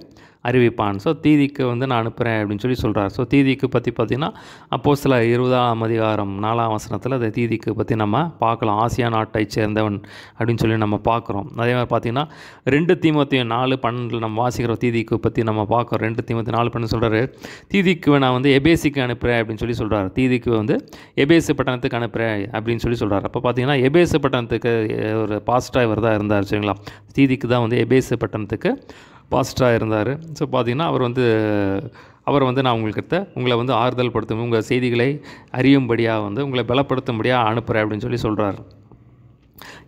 அறிவிப்பான். ஸோ தீதிக்கு வந்து நான் அனுப்புகிறேன் அப்படின்னு சொல்லி சொல்கிறார். ஸோ தீதிக்கு பற்றி பார்த்திங்கன்னா அப்போஸ்தலர் 20ஆம் அதிகாரம் 4ஆம் வசனத்தில் அந்த தீதிக்கு பற்றி நம்ம பார்க்கலாம். ஆசியா நாட்டை சேர்ந்தவன் அப்படின்னு சொல்லி நம்ம பார்க்குறோம். அதே மாதிரி பார்த்திங்கன்னா 2 தீமோத்தேயு 4:12 நம்ம வாசிக்கிறோம். தீதிக்கு பற்றி நம்ம பார்க்குறோம். 2 தீமோத்தேயு 4:12 சொல்கிறாரு, தீதிக்கு நான் வந்து எபேசுக்கு அனுப்புகிறேன் அப்படின்னு சொல்லி சொல்கிறார். தீதிக்கு வந்து எபேசு பட்டணத்துக்கு அனுப்புகிறேன் அப்படின்னு சொல்லி சொல்கிறார். அப்போ பார்த்திங்கன்னா எபேசு பட்டணத்துக்கு ஒரு பாஸ்டராக இவர் தான் இருந்தார், சரிங்களா? தீதிக்கு தான் வந்து எபேசு பட்டணத்துக்கு பாஸ்டராக இருந்தார். ஸோ பார்த்திங்கன்னா அவர் வந்து நான் உங்களை வந்து ஆறுதல் படுத்தும், உங்கள் செய்திகளை அறியும்படியாக வந்து உங்களை பலப்படுத்தும்படியாக அனுப்புகிறேன் அப்படின்னு சொல்லி சொல்கிறார்.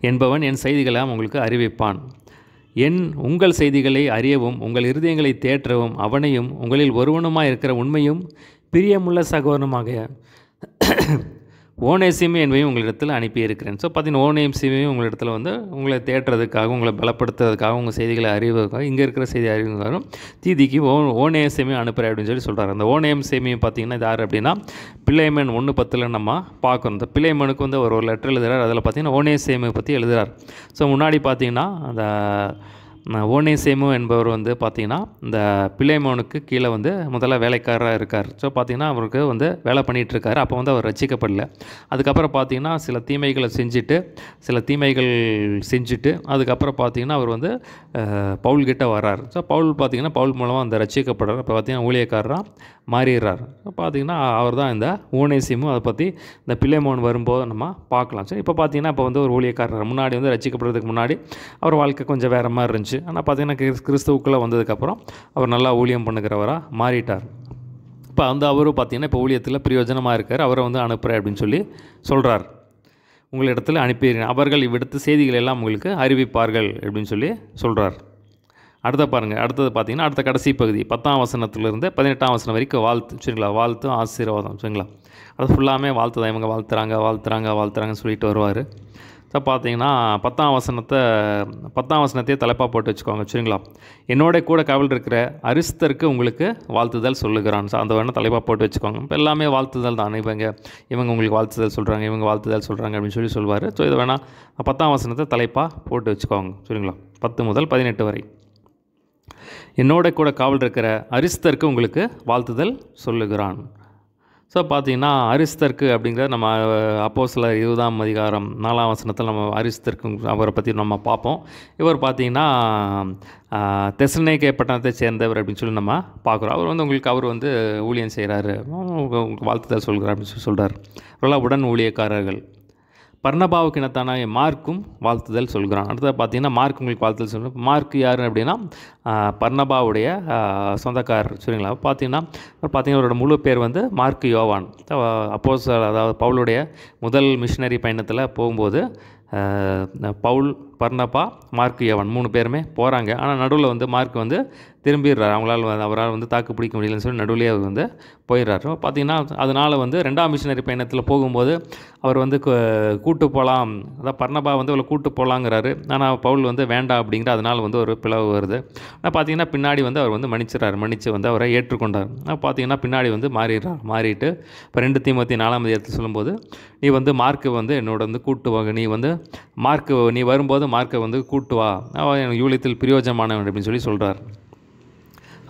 என்பவன் என் செய்திகளை உங்களுக்கு அறிவிப்பான். உங்கள் செய்திகளை அறியவும் உங்கள் இருதயங்களை தேற்றவும் அவனையும் உங்களில் ஒருவனுமாக இருக்கிற உண்மையும் பிரியமுள்ள சகோதரனுமாக ஓனேசிமே என்பதையும் உங்களிடத்தில் அனுப்பியிருக்கிறேன். ஸோ பார்த்தீங்கன்னா ஓனேசிமையும் உங்களிடத்தில் வந்து உங்களை தேற்றுறதுக்காக, உங்களை பலப்படுத்துறதுக்காக, உங்கள் செய்திகளை அறிவதற்காக, இங்கே இருக்கிற செய்தி அறிவுக்காகவும் தீதிக்கு ஓனேசிமையும் அனுப்புகிறேன் அப்படின்னு சொல்லி சொல்கிறார். அந்த ஓனேசிமையும் பார்த்தீங்கன்னா இது யார் அப்படின்னா பிலேமன் 1:10 நம்ம பார்க்கணும். இந்த பிலேமனுக்கு வந்து ஒரு லெட்டர் எழுதுகிறார். அதில் பார்த்தீங்கன்னா ஓனேசிமை பற்றி எழுதுகிறார். ஸோ முன்னாடி பார்த்தீங்கன்னா அந்த ஓனேசேமு என்பவர் வந்து பார்த்திங்கன்னா இந்த பிலேமோனுக்கு கீழே வந்து முதல்ல வேலைக்காரராக இருக்கார். ஸோ பார்த்திங்கன்னா அவருக்கு வந்து வேலை பண்ணிகிட்ருக்காரு. அப்போ வந்து அவர் ரட்சிக்கப்படல. அதுக்கப்புறம் பார்த்திங்கன்னா சில தீமைகள் செஞ்சுட்டு அதுக்கப்புறம் பார்த்திங்கன்னா அவர் வந்து பவுல்கிட்ட வர்றார். ஸோ பவுல் பார்த்திங்கன்னா பவுல் மூலமாக அந்த ரட்சிக்கப்படுறார். அப்போ பார்த்திங்கன்னா ஊழியக்காரராக மாறிடுறார். பார்த்திங்கன்னா அவர் தான் இந்த ஓனேசிமும். அதை பற்றி இந்த பிலேமோன் வரும்போது நம்ம பார்க்கலாம். சரி, இப்போ பார்த்திங்கன்னா இப்போ வந்து ஒரு ஊழியக்காரர் முன்னாடி வந்து ரட்சிக்கப்படுறதுக்கு முன்னாடி அவர் வாழ்க்கை கொஞ்சம் வேறு மாதிரி இருந்துச்சு. ஆனால் பார்த்திங்கன்னா கிறிஸ்துவுக்குள்ளே வந்ததுக்கப்புறம் அவர் நல்லா ஊழியம் பண்ணுகிறவராக மாறிட்டார். இப்போ வந்து அவரும் பார்த்திங்கன்னா இப்போ ஊழியத்தில் பிரயோஜனமாக இருக்கார். அவரை வந்து அனுப்புகிறேன் அப்படின்னு சொல்லி சொல்கிறார். உங்களிடத்தில் அனுப்பிடுறேன், அவர்கள் இவ்விடத்து செய்திகள் எல்லாம் உங்களுக்கு அறிவிப்பார்கள் அப்படின்னு சொல்லி சொல்கிறார். அடுத்தது பார்த்திங்கன்னா அடுத்த கடைசி பகுதி 10ஆம் வசனத்திலிருந்து 18ஆம் வசனம் வரைக்கும் வாழ்த்து. சரிங்களா, வாழ்த்தும் ஆசீர்வாதம். சரிங்களா, அது ஃபுல்லாமே வாழ்த்து தான். இவங்க வாழ்த்துறாங்கன்னு சொல்லிட்டு வருவார். ஸோ பார்த்திங்கன்னா 10ஆம் வசனத்தையே தலைப்பாக போட்டு வச்சுக்கோங்க. சரிங்களா, என்னோட கூட காவல் இருக்கிற அரிஸ்தருக்கு உங்களுக்கு வாழ்த்துதல் சொல்லுகிறான். ஸோ அந்த வேணால் தலைப்பாக போட்டு வச்சுக்கோங்க. இப்போ எல்லாமே வாழ்த்துதல் தான். இவங்க உங்களுக்கு வாழ்த்துதல் சொல்கிறாங்க அப்படின்னு சொல்லுவார். ஸோ இதை வேணால் 10ஆம் வசனத்தை தலைப்பாக போட்டு வச்சுக்கோங்க. சரிங்களா, 10 முதல் 18 வரை. என்னோட கூட காவல் இருக்கிற அரிஸ்தருக்கு உங்களுக்கு வாழ்த்துதல் சொல்லுகிறான். ஸோ பார்த்திங்கன்னா அரிஸ்தர்க்கு அப்படிங்கிற நம்ம அப்போஸ்தலர் 20ஆம் அதிகாரம் 4ஆம் வசனத்தில் நம்ம அரிஸ்தர்க்கு அவரை பற்றி நம்ம பார்ப்போம். இவர் பார்த்திங்கன்னா தெசலோனிக்கே பட்டணத்தை சேர்ந்தவர் அப்படின்னு சொல்லி நம்ம பார்க்குறோம். அவர் வந்து ஊழியம் செய்கிறாரு, உங்களுக்கு வாழ்த்துதல் சொல்கிறார் அப்படின்னு சொல்கிறார். அவரெல்லாம் உடன் ஊழியக்காரர்கள். பர்னபாவுக்கு இனத்தான மார்க்கும் வாழ்த்துதல் சொல்கிறான். அடுத்தது பார்த்திங்கன்னா மார்க் உங்களுக்கு வாழ்த்துதல் சொல்கிறார். மார்க் யார் அப்படின்னா பர்னபாவுடைய சொந்தக்காரர். சரிங்களா, பார்த்திங்கன்னா அவரோட முழு பேர் வந்து மார்க் யோவான். அப்போஸ்தலர், அதாவது பவுலுடைய முதல் மிஷினரி பயணத்தில் போகும்போது பவுல், பர்னபா, மார்க் யோவான் 3 பேருமே போகிறாங்க. ஆனால் நடுவில் வந்து மார்க் வந்து திரும்பிடுறார். அவரால் வந்து தாக்கு பிடிக்க முடியலன்னு சொல்லி நடுவிலே அவர் வந்து போயிடுறார். பார்த்திங்கன்னா அதனால் வந்து 2ஆம் மிஷினரி பயணத்தில் போகும்போது அவர் வந்து கூட்டு போகலாம், அதான் பர்னபா வந்து அவளை கூட்டு போகலாங்கிறாரு. ஆனால் பவுல் வந்து வேண்டாம் அப்படிங்கிற, அதனால் வந்து ஒரு பிளவு வருது. ஆனால் பார்த்திங்கன்னா பின்னாடி வந்து அவர் வந்து மன்னித்து வந்து அவரை ஏற்றுக்கொண்டார். பார்த்திங்கன்னா பின்னாடி வந்து மாறிட்டு இப்போ 2 தீமோத்தேயு 4ஆம் அதிகாரத்தில் சொல்லும்போது, நீ வந்து மார்க்கு வந்து என்னோட வந்து கூட்டு வாங்க, நீ வரும்போது மார்க்கை வந்து கூட்டு வா, அவன் ஊழியத்தில் பிரயோஜனமானவன் அப்படின்னு சொல்லி சொல்கிறார்.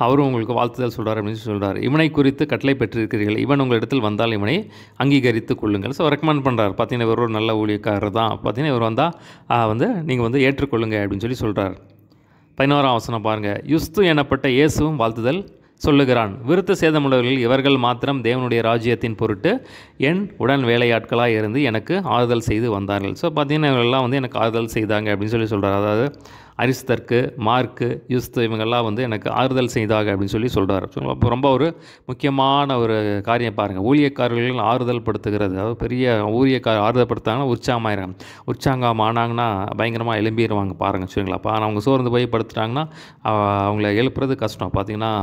அவரும் உங்களுக்கு வாழ்த்துதல் சொல்கிறார் அப்படின்னு சொல்கிறார். இவனை குறித்து கட்டளை பெற்றிருக்கிறீர்கள், இவன் உங்களிடத்தில் வந்தால் இவனை அங்கீகரித்து கொள்ளுங்கள். ஸோ ரெக்கமெண்ட் பண்ணுறார். பார்த்திங்கன்னா இவர் ஒரு நல்ல ஊழியக்காரர் தான். பார்த்திங்கன்னா இவர் வந்தால் வந்து நீங்கள் வந்து ஏற்றுக்கொள்ளுங்க அப்படின்னு சொல்லி சொல்கிறார். 11ஆம் வசனம் பாருங்கள். யுஸ்து எனப்பட்ட இயேசுவும் வாழ்த்துதல் சொல்லுகிறான். விருத்த சேதமுள்ளவர்கள் இவர்கள் மாத்திரம் தேவனுடைய ராஜ்யத்தின் பொருட்டு என் உடன் வேலையாட்களாக இருந்து எனக்கு ஆறுதல் செய்து வந்தார்கள். ஸோ பார்த்திங்கன்னா இவங்கெல்லாம் வந்து எனக்கு ஆறுதல் செய்தாங்க அப்படின்னு சொல்லி சொல்கிறார். அதாவது அரிஸ்தர்க்கு, மார்க்கு, யூஸ்து இவங்கெல்லாம் வந்து எனக்கு ஆறுதல் செய்தாக அப்படின்னு சொல்லி சொல்கிறார். அப்போ ரொம்ப ஒரு முக்கியமான ஒரு காரியம் பாருங்கள். ஊழியக்காரர்கள் ஆறுதல் படுத்துகிறது. அதாவது பெரிய ஆறுதல் படுத்தாங்கன்னா உற்சாகம் ஆனாங்கன்னா பயங்கரமாக எழும்பிடுவாங்க பாருங்கள். சரிங்களா, அப்போ அவங்க சோர்ந்து போய் படுத்துட்டாங்கன்னா அவங்கள எழுப்புறது கஷ்டம். பார்த்திங்கன்னா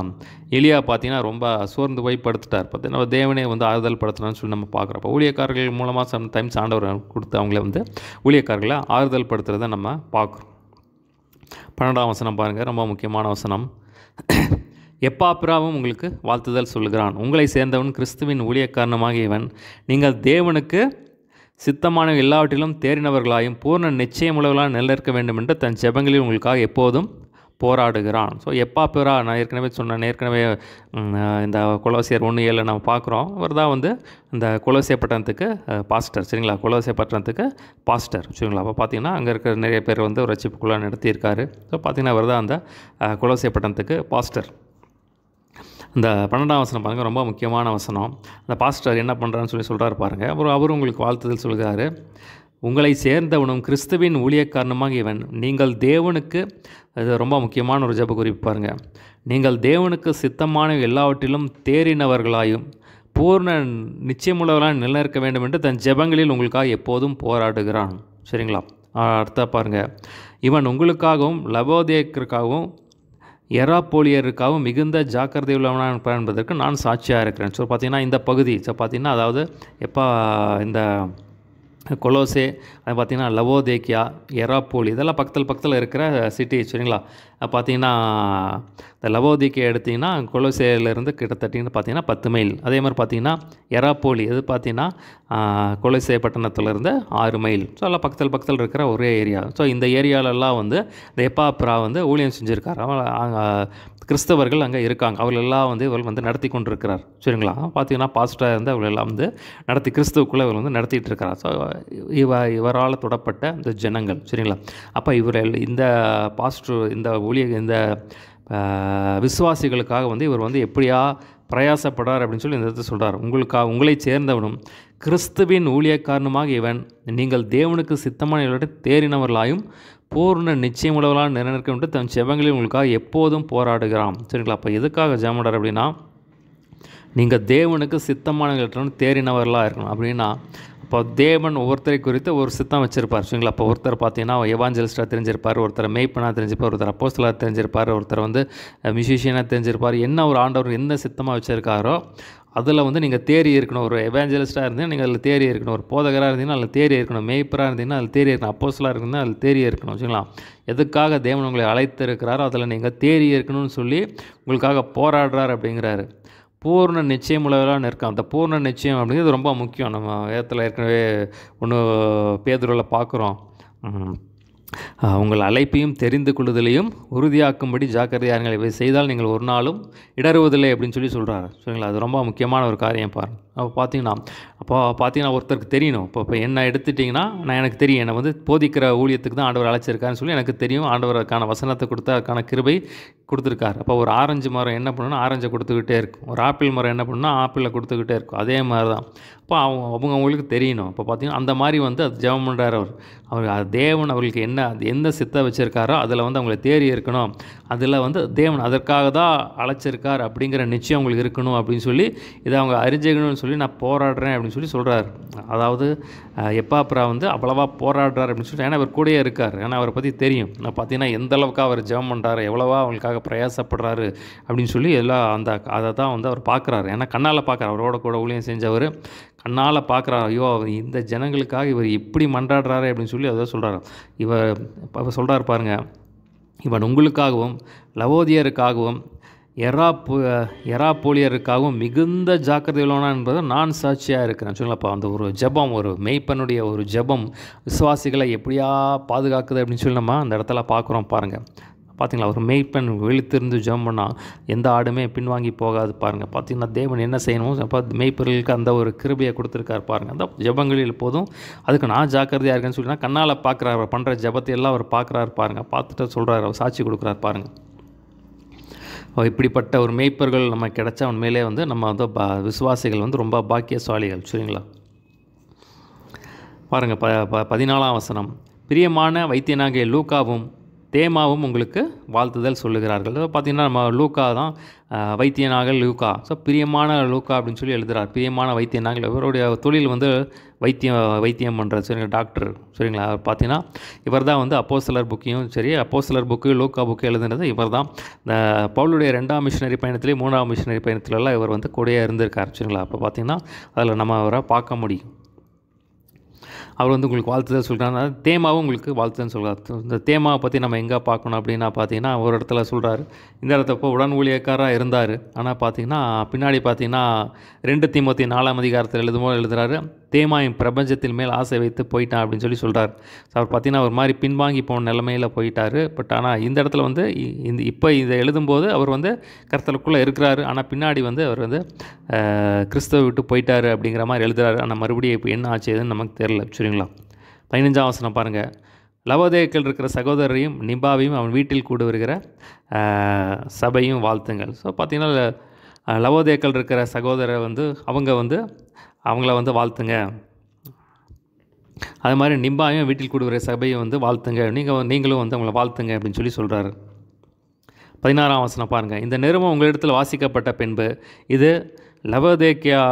எலியா பார்த்திங்கன்னா ரொம்ப சோர்ந்து போய் படுத்துட்டார். பார்த்திங்கன்னா தேவனே வந்து ஆறுதல் படுத்துனான்னு சொல்லி நம்ம பார்க்குறப்ப ஊழியக்காரர்கள் மூலமாக சம்டைம்ஸ் ஆண்டவர் கொடுத்து அவங்கள வந்து ஊழியக்காரர்களை ஆறுதல் படுத்துறதை நம்ம பார்க்குறோம். 12ஆம் வசனம் பாருங்கள், ரொம்ப முக்கியமான வசனம். எப்பாப்பிராவும் உங்களுக்கு வாழ்த்துதல் சொல்லுகிறான். உங்களை சேர்ந்தவன் கிறிஸ்துவின் ஊழியக்காரனமாகிய இவன் நீங்கள் தேவனுக்கு சித்தமான எல்லாவற்றிலும் தேறினவர்களாயும் பூர்ண நிச்சயமுள்ளவர்களாக நிலைநிற்க வேண்டும் என்று தன் ஜெபங்களில் உங்களுக்காக எப்போதும் போராடுகிறான். ஸோ எப்பாப்பிரா நான் ஏற்கனவே இந்த கொலோசியர் 1:7 நம்ம பார்க்குறோம். அவர் தான் வந்து இந்த கொலோசிய பட்டணத்துக்கு பாஸ்டர். சரிங்களா, கொலோசிய பட்டணத்துக்கு பாஸ்டர். சரிங்களா, அப்போ பார்த்திங்கன்னா அங்கே இருக்கிற நிறைய பேர் வந்து ஒரு ரட்சிப்புக்குள்ளே நடத்தியிருக்காரு. ஸோ பார்த்திங்கன்னா அவர் தான் அந்த கொலோசிய பட்டணத்துக்கு பாஸ்டர். இந்த 12ஆம் வசனம் பாருங்கள், ரொம்ப முக்கியமான வசனம். அந்த பாஸ்டர் என்ன பண்ணுறான்னு சொல்லி சொல்கிறாரு பாருங்கள். அவரும் உங்களுக்கு வாழ்த்துதல் சொல்கிறாரு. உங்களை சேர்ந்தவனும் கிறிஸ்துவின் ஊழியக்காரனமாக இவன் நீங்கள் தேவனுக்கு, அது ரொம்ப முக்கியமான ஒரு ஜெப குறிப்பு பாருங்கள், நீங்கள் தேவனுக்கு சித்தமான எல்லாவற்றிலும் தேறினவர்களாயும் பூர்ண நிச்சயமுள்ளவர்களாக நிலைநிற்க வேண்டும் என்று தன் ஜெபங்களில் உங்களுக்காக எப்போதும் போராடுகிறான். சரிங்களா, அடுத்த பாருங்கள். இவன் உங்களுக்காகவும் லவோதியேயருக்காகவும் எராப்போலியருக்காகவும் மிகுந்த ஜாக்கிரதை உள்ளவனாக என்பதற்கு நான் சாட்சியாக இருக்கிறேன். ஸோ பார்த்திங்கன்னா இந்த பகுதி பார்த்திங்கன்னா அதாவது இந்த கொலோசே, அது பார்த்திங்கன்னா லவோதேக்கியா, எராப்போலி இதெல்லாம் பக்கத்தில் இருக்கிற சிட்டி. சரிங்களா, பார்த்திங்கன்னா இந்த லவோதேக்கியா எடுத்திங்கன்னா கொலோசேலேருந்து கிட்டத்தட்ட பார்த்திங்கன்னா 10 மைல். அதே மாதிரி பார்த்திங்கன்னா எராப்போலி இது பார்த்திங்கன்னா கொலோசே பட்டணத்துலேருந்து 6 மைல். ஸோ எல்லாம் பக்கத்தில் இருக்கிற ஒரே ஏரியா. ஸோ இந்த ஏரியாலெல்லாம் வந்து இந்த எப்பாப்பிரா வந்து ஊழியம் செஞ்சுருக்கார். கிறிஸ்தவர்கள் அங்கே இருக்காங்க. அவர்களெல்லாம் வந்து இவர்கள் வந்து நடத்தி கொண்டிருக்கிறார். சரிங்களா, பார்த்திங்கன்னா பாஸ்டர் இருந்து அவர்களெல்லாம் வந்து நடத்தி கிறிஸ்துவுக்குள்ளே இவர் வந்து நடத்திட்டு இருக்கிறார். ஸோ இவரால் தொடப்பட்ட இந்த ஜனங்கள். சரிங்களா, அப்போ இந்த பாஸ்டர் இந்த விசுவாசிகளுக்காக வந்து இவர் வந்து எப்படியா பிரயாசப்படுறார் அப்படின்னு சொல்லி இந்த இடத்துல சொல்கிறார். உங்களை சேர்ந்தவனும் கிறிஸ்துவின் ஊழியக்காரனுமாக இவன் நீங்கள் தேவனுக்கு சித்தமான தேறினவர்களாயும் பூர்ண நிச்சயமுள்ளவர்களாக நிலைநிற்க தன் செவங்களில் உங்களுக்காக எப்போதும் போராடுகிறான். சரிங்களா? அப்போ எதுக்காக ஜெபம் பண்ணுறார் அப்படின்னா, நீங்கள் தேவனுக்கு சித்தமான தேறினவர்களாக இருக்கணும். அப்படின்னா இப்போ தேவன் ஒவ்வொருத்தரை குறித்து ஒரு சித்தம் வச்சுருப்பார். சரிங்களா? அப்போ ஒருத்தர் பார்த்தீங்கன்னா எவாஞ்சலிஸ்டாக தெரிஞ்சிருப்பார், ஒருத்தர் மேய்ப்பனாக தெரிஞ்சிருப்பார், ஒருத்தர் அப்போஸ்தலராக தெரிஞ்சிருப்பார், ஒருத்தர் மியூசிஷியனாக தெரிஞ்சிருப்பார். என்ன ஒரு ஆண்டவர் என்ன சித்தமாக வச்சுருக்காரோ அதில் நீங்கள் தேறி இருக்கணும். ஒரு எவாஞ்சலிஸ்ட்டாக இருந்தீங்கன்னா நீங்கள் அதில் தேறி இருக்கணும். ஒரு போதகராக இருந்தீங்கன்னா அதில் தேறி இருக்கணும். மேய்ப்பராக இருந்தீங்கன்னா அதில் தேறி இருக்கணும். அப்போஸ்தலராக இருக்குன்னா அதில் தேறி இருக்கணும். சரிங்களா? எதுக்காக தேவன் உங்களை அழைத்து இருக்கிறாரோ அதில் நீங்கள் தேறி இருக்கணும்னு சொல்லி உங்களுக்காக போராடுறார் அப்படிங்கிறாரு. பூர்ண நிச்சயமுள்ளவராக நிற்கும். அந்த பூர்ண நிச்சயம் அப்படிங்கிறது ரொம்ப முக்கியம். நம்ம வேதத்தில் ஏற்கனவே ஒன்று பேதுருவில் பார்க்குறோம். உங்கள் அழைப்பையும் தெரிந்து கொள்ளுதலையும் உறுதியாக்கும்படி ஜாக்கிரதையாருங்கள், இவை செய்தால் நீங்கள் ஒரு நாளும் இடறுவதில்லை அப்படின்னு சொல்லி சொல்கிறாரு. சரிங்களா? அது ரொம்ப முக்கியமான ஒரு காரியம் பாருங்கள். அப்போ பார்த்தீங்கன்னா ஒருத்தருக்கு தெரியணும். இப்போ என்ன எடுத்துட்டிங்கன்னா, எனக்கு தெரியும் என்னை போதிக்கிற ஊழியத்துக்கு தான் ஆண்டவர் அழைச்சிருக்காருன்னு சொல்லி எனக்கு தெரியும். ஆண்டவர் அதுக்கான வசனத்தை கொடுத்து அதுக்கான கிருபை கொடுத்துருக்காரு. அப்போ ஒரு ஆரஞ்சு மரம் என்ன பண்ணணும்னா ஆரஞ்சை கொடுத்துக்கிட்டே இருக்கும். ஒரு ஆப்பிள் மரம் என்ன பண்ணணும்னா ஆப்பிளை கொடுத்துக்கிட்டே இருக்கும். அதே மாதிரி தான் அப்போ அவங்களுக்கு தெரியணும். இப்போ பார்த்தீங்கன்னா அந்த மாதிரி அது ஜெபம் பண்ணுறார் அவர் தேவன் அவர்களுக்கு எந்த சித்தை வச்சுருக்காரோ அதில் அவங்களை தேறி இருக்கணும். அதில் தேவன் அதற்காக தான் அழைச்சிருக்கார் அப்படிங்கிற நிச்சயம் அவங்களுக்கு இருக்கணும் அப்படின்னு சொல்லி இதை அவங்க அறிஞ்சிக்கணும்னு சொல்லி நான் போராடுறேன் அப்படின்னு சொல்லி சொல்கிறார். அதாவது எப்பாப்ரா அவ்வளவா போராடுறார் அப்படின்னு சொல்லி, ஏன்னா அவர் கூடயே இருக்கார். ஏன்னா அவரை பற்றி தெரியும். நான் பார்த்தீங்கன்னா எந்த அளவுக்கு அவர் ஜெபம் பண்ணுறாரு, எவ்வளவா அவங்களுக்காக பிரயாசப்படுறாரு அப்படின்னு சொல்லி எல்லாம் அதை தான் அவர் பார்க்குறாரு. ஏன்னா கண்ணால் பார்க்குறாரு. அவரோட கூட ஊழியம் செஞ்சவர் கண்ணால் பார்க்குறாரு. ஐயோ இந்த ஜனங்களுக்காக இவர் இப்படி மன்றாடுறாரு அப்படின்னு சொல்லி அதை சொல்கிறார். இவர் சொல்கிறார் பாருங்கள், இவன் உங்களுக்காகவும் லவோதியருக்காகவும் எராப்போலியருக்காகவும் மிகுந்த ஜாக்கிரதையுள்ளவனா என்பதை நான் சாட்சியாக இருக்கிறேன். சொல்லுங்களப்பா, அந்த ஒரு ஜெபம், ஒரு மெய்ப்பனுடைய ஒரு ஜெபம் விசுவாசிகளை எப்படியா பாதுகாக்குது அப்படின்னு சொல்லி நம்ம அந்த இடத்துல பார்க்குறோம் பாருங்கள். பார்த்திங்களா? ஒரு மெய்ப்பெண் விழித்திருந்து ஜெபம் பண்ணால் எந்த ஆடுமே பின்வாங்கி போகாது பாருங்கள். பார்த்திங்கன்னா தேவன் என்ன செய்யணும், அப்போ மெய்ப்பர்களுக்கு அந்த ஒரு கிருபையை கொடுத்துருக்காரு பாருங்கள். அந்த ஜெபங்களில் போதும் அதுக்கு நான் ஜாக்கிரதையாக இருக்கேன்னு சொல்லினா கண்ணால் பார்க்குறாரு. அவர் பண்ணுற ஜெபத்தை எல்லாம் அவர் பார்க்குறாரு பாருங்கள். பார்த்துட்டு சொல்கிறார், அவர் சாட்சி கொடுக்குறாரு பாருங்கள். இப்படிப்பட்ட ஒரு மெய்ப்பர்கள் நம்ம கிடைச்சா உண்மையிலே நம்ம விசுவாசிகள் ரொம்ப பாக்கியசாலிகள். சரிங்களா? பாருங்கள் 14ஆம் வசனம். பிரியமான வைத்தியனாகிய லூக்காவும் தேமாவும் உங்களுக்கு வாழ்த்துதல் சொல்லுகிறார்கள். பார்த்திங்கன்னா நம்ம லூக்கா தான் வைத்தியனாக லூக்கா. ஸோ பிரியமான லூக்கா அப்படின்னு சொல்லி எழுதுகிறார். பிரியமான வைத்தியனாக, இவருடைய தொழில் வைத்தியம் பண்ணுறது. சரிங்களா? டாக்டர். சரிங்களா? பார்த்தீங்கன்னா இவர் தான் அப்போஸ்தலர் புக்கையும் சரி, அப்போஸ்தலர் புக்கு லூக்கா புக்கு எழுதுனது இவர் தான். இந்த பவுலுடைய 2ஆம் மிஷனரி பயணத்திலே 3ஆம் மிஷனரி பயணத்திலலாம் இவர் கூடயே இருந்திருக்கார். சரிங்களா? அப்போ பார்த்திங்கன்னா அதில் நம்ம அவரை பார்க்க முடியும். அவர் உங்களுக்கு வாழ்த்துதல் சொல்கிறாங்க. தேமாவும் உங்களுக்கு வாழ்த்துதல்னு சொல்கிறார். இந்த தேமாவை பற்றி நம்ம எங்கே பார்க்கணும் அப்படின்னா பார்த்தீங்கன்னா ஒரு இடத்துல சொல்கிறார். இந்த இடத்தப்போ உடன் ஊழியக்காராக இருந்தார். ஆனால் பார்த்தீங்கன்னா பின்னாடி பார்த்தீங்கன்னா 2 தீமோத்தேயு 4ஆம் அதிகாரத்தில் எழுதுகிறாரு, தேமா என் பிரபஞ்சத்தின் மேல் ஆசை வைத்து போயிட்டான் அப்படின்னு சொல்லி சொல்கிறார். அவர் பார்த்தீங்கன்னா ஒரு மாதிரி பின்வாங்கி போன நிலைமையில் போயிட்டார். பட் ஆனால் இந்த இடத்துல இப்போ இதை எழுதும்போது அவர் கர்த்தருக்குள்ளே இருக்கிறாரு. ஆனால் பின்னாடி அவர் கிறிஸ்துவை விட்டு போயிட்டார் அப்படிங்கிற மாதிரி எழுதுகிறாரு. ஆனால் மறுபடியும் இப்போ என்ன ஆச்சுதுன்னு நமக்கு தெரியல. சரிங்களா? 15ஆம் வசனம் பாருங்கள். லவோதேயக்கில் இருக்கிற சகோதரரையும் நிபாவையும் அவன் வீட்டில் கூடு வருகிற சபையும் வாழ்த்துங்கள். ஸோ பார்த்திங்கன்னா லவோதேயக்கில் இருக்கிற சகோதரர் அவங்கள வாழ்த்துங்க. அது மாதிரி நிம்பாயும் வீட்டில் கூடுகிற சபையை வாழ்த்துங்க. நீங்களும் அவங்கள வாழ்த்துங்க அப்படின்னு சொல்லி சொல்கிறாரு. 16ஆம் வசனம் பாருங்கள். இந்த நிருபம் உங்களிடத்தில் வாசிக்கப்பட்ட பின்பு இது லவோதேக்கியா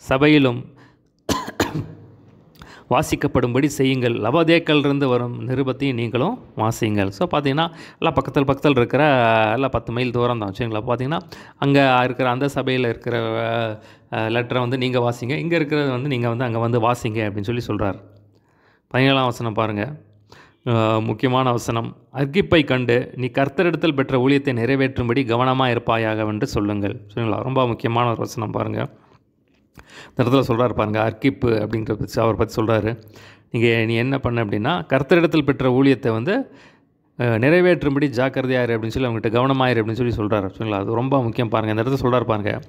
சபையிலும் வாசிக்கப்படும்படி செய்யுங்கள். லவோதேக்கிலிருந்து வரும் நிருபத்தையும் நீங்களும் வாசியுங்கள். ஸோ பார்த்தீங்கன்னா எல்லாம் பக்கத்தில் இருக்கிற எல்லாம் 10 மைல் தூரம் தான். சரிங்களா? பார்த்தீங்கன்னா அங்கே இருக்கிற அந்த சபையில் இருக்கிற லெட்டரை நீங்கள் வாசிங்க, இங்கே இருக்கிறது நீங்கள் அங்கே வாசிங்க அப்படின்னு சொல்லி சொல்கிறார். 17ஆம் வசனம் பாருங்கள், முக்கியமான வசனம். அர்க்கிப்பை கண்டு நீ கர்த்தரிடத்தில் பெற்ற ஊழியத்தை நிறைவேற்றும்படி கவனமாக இருப்பாயாக என்று சொல்லுங்கள். சரிங்களா? ரொம்ப முக்கியமான ஒரு வசனம் பாருங்கள். இந்த இடத்துல சொல்கிறார் பாருங்கள், அர்க்கிப்பு அப்படிங்கிற அவரை பற்றி சொல்கிறாரு. நீ என்ன பண்ண அப்படின்னா கர்த்தரிடத்தில் பெற்ற ஊழியத்தை நிறைவேற்றும்படி ஜாக்கிரதையாயிரு அப்படின்னு சொல்லி அவங்ககிட்ட கவனமாயிரு அப்படின்னு சொல்லி சொல்கிறாரு. சரிங்களா? அது ரொம்ப முக்கியம் பாருங்கள். இந்த இடத்துல சொல்கிறார் பாருங்கள்,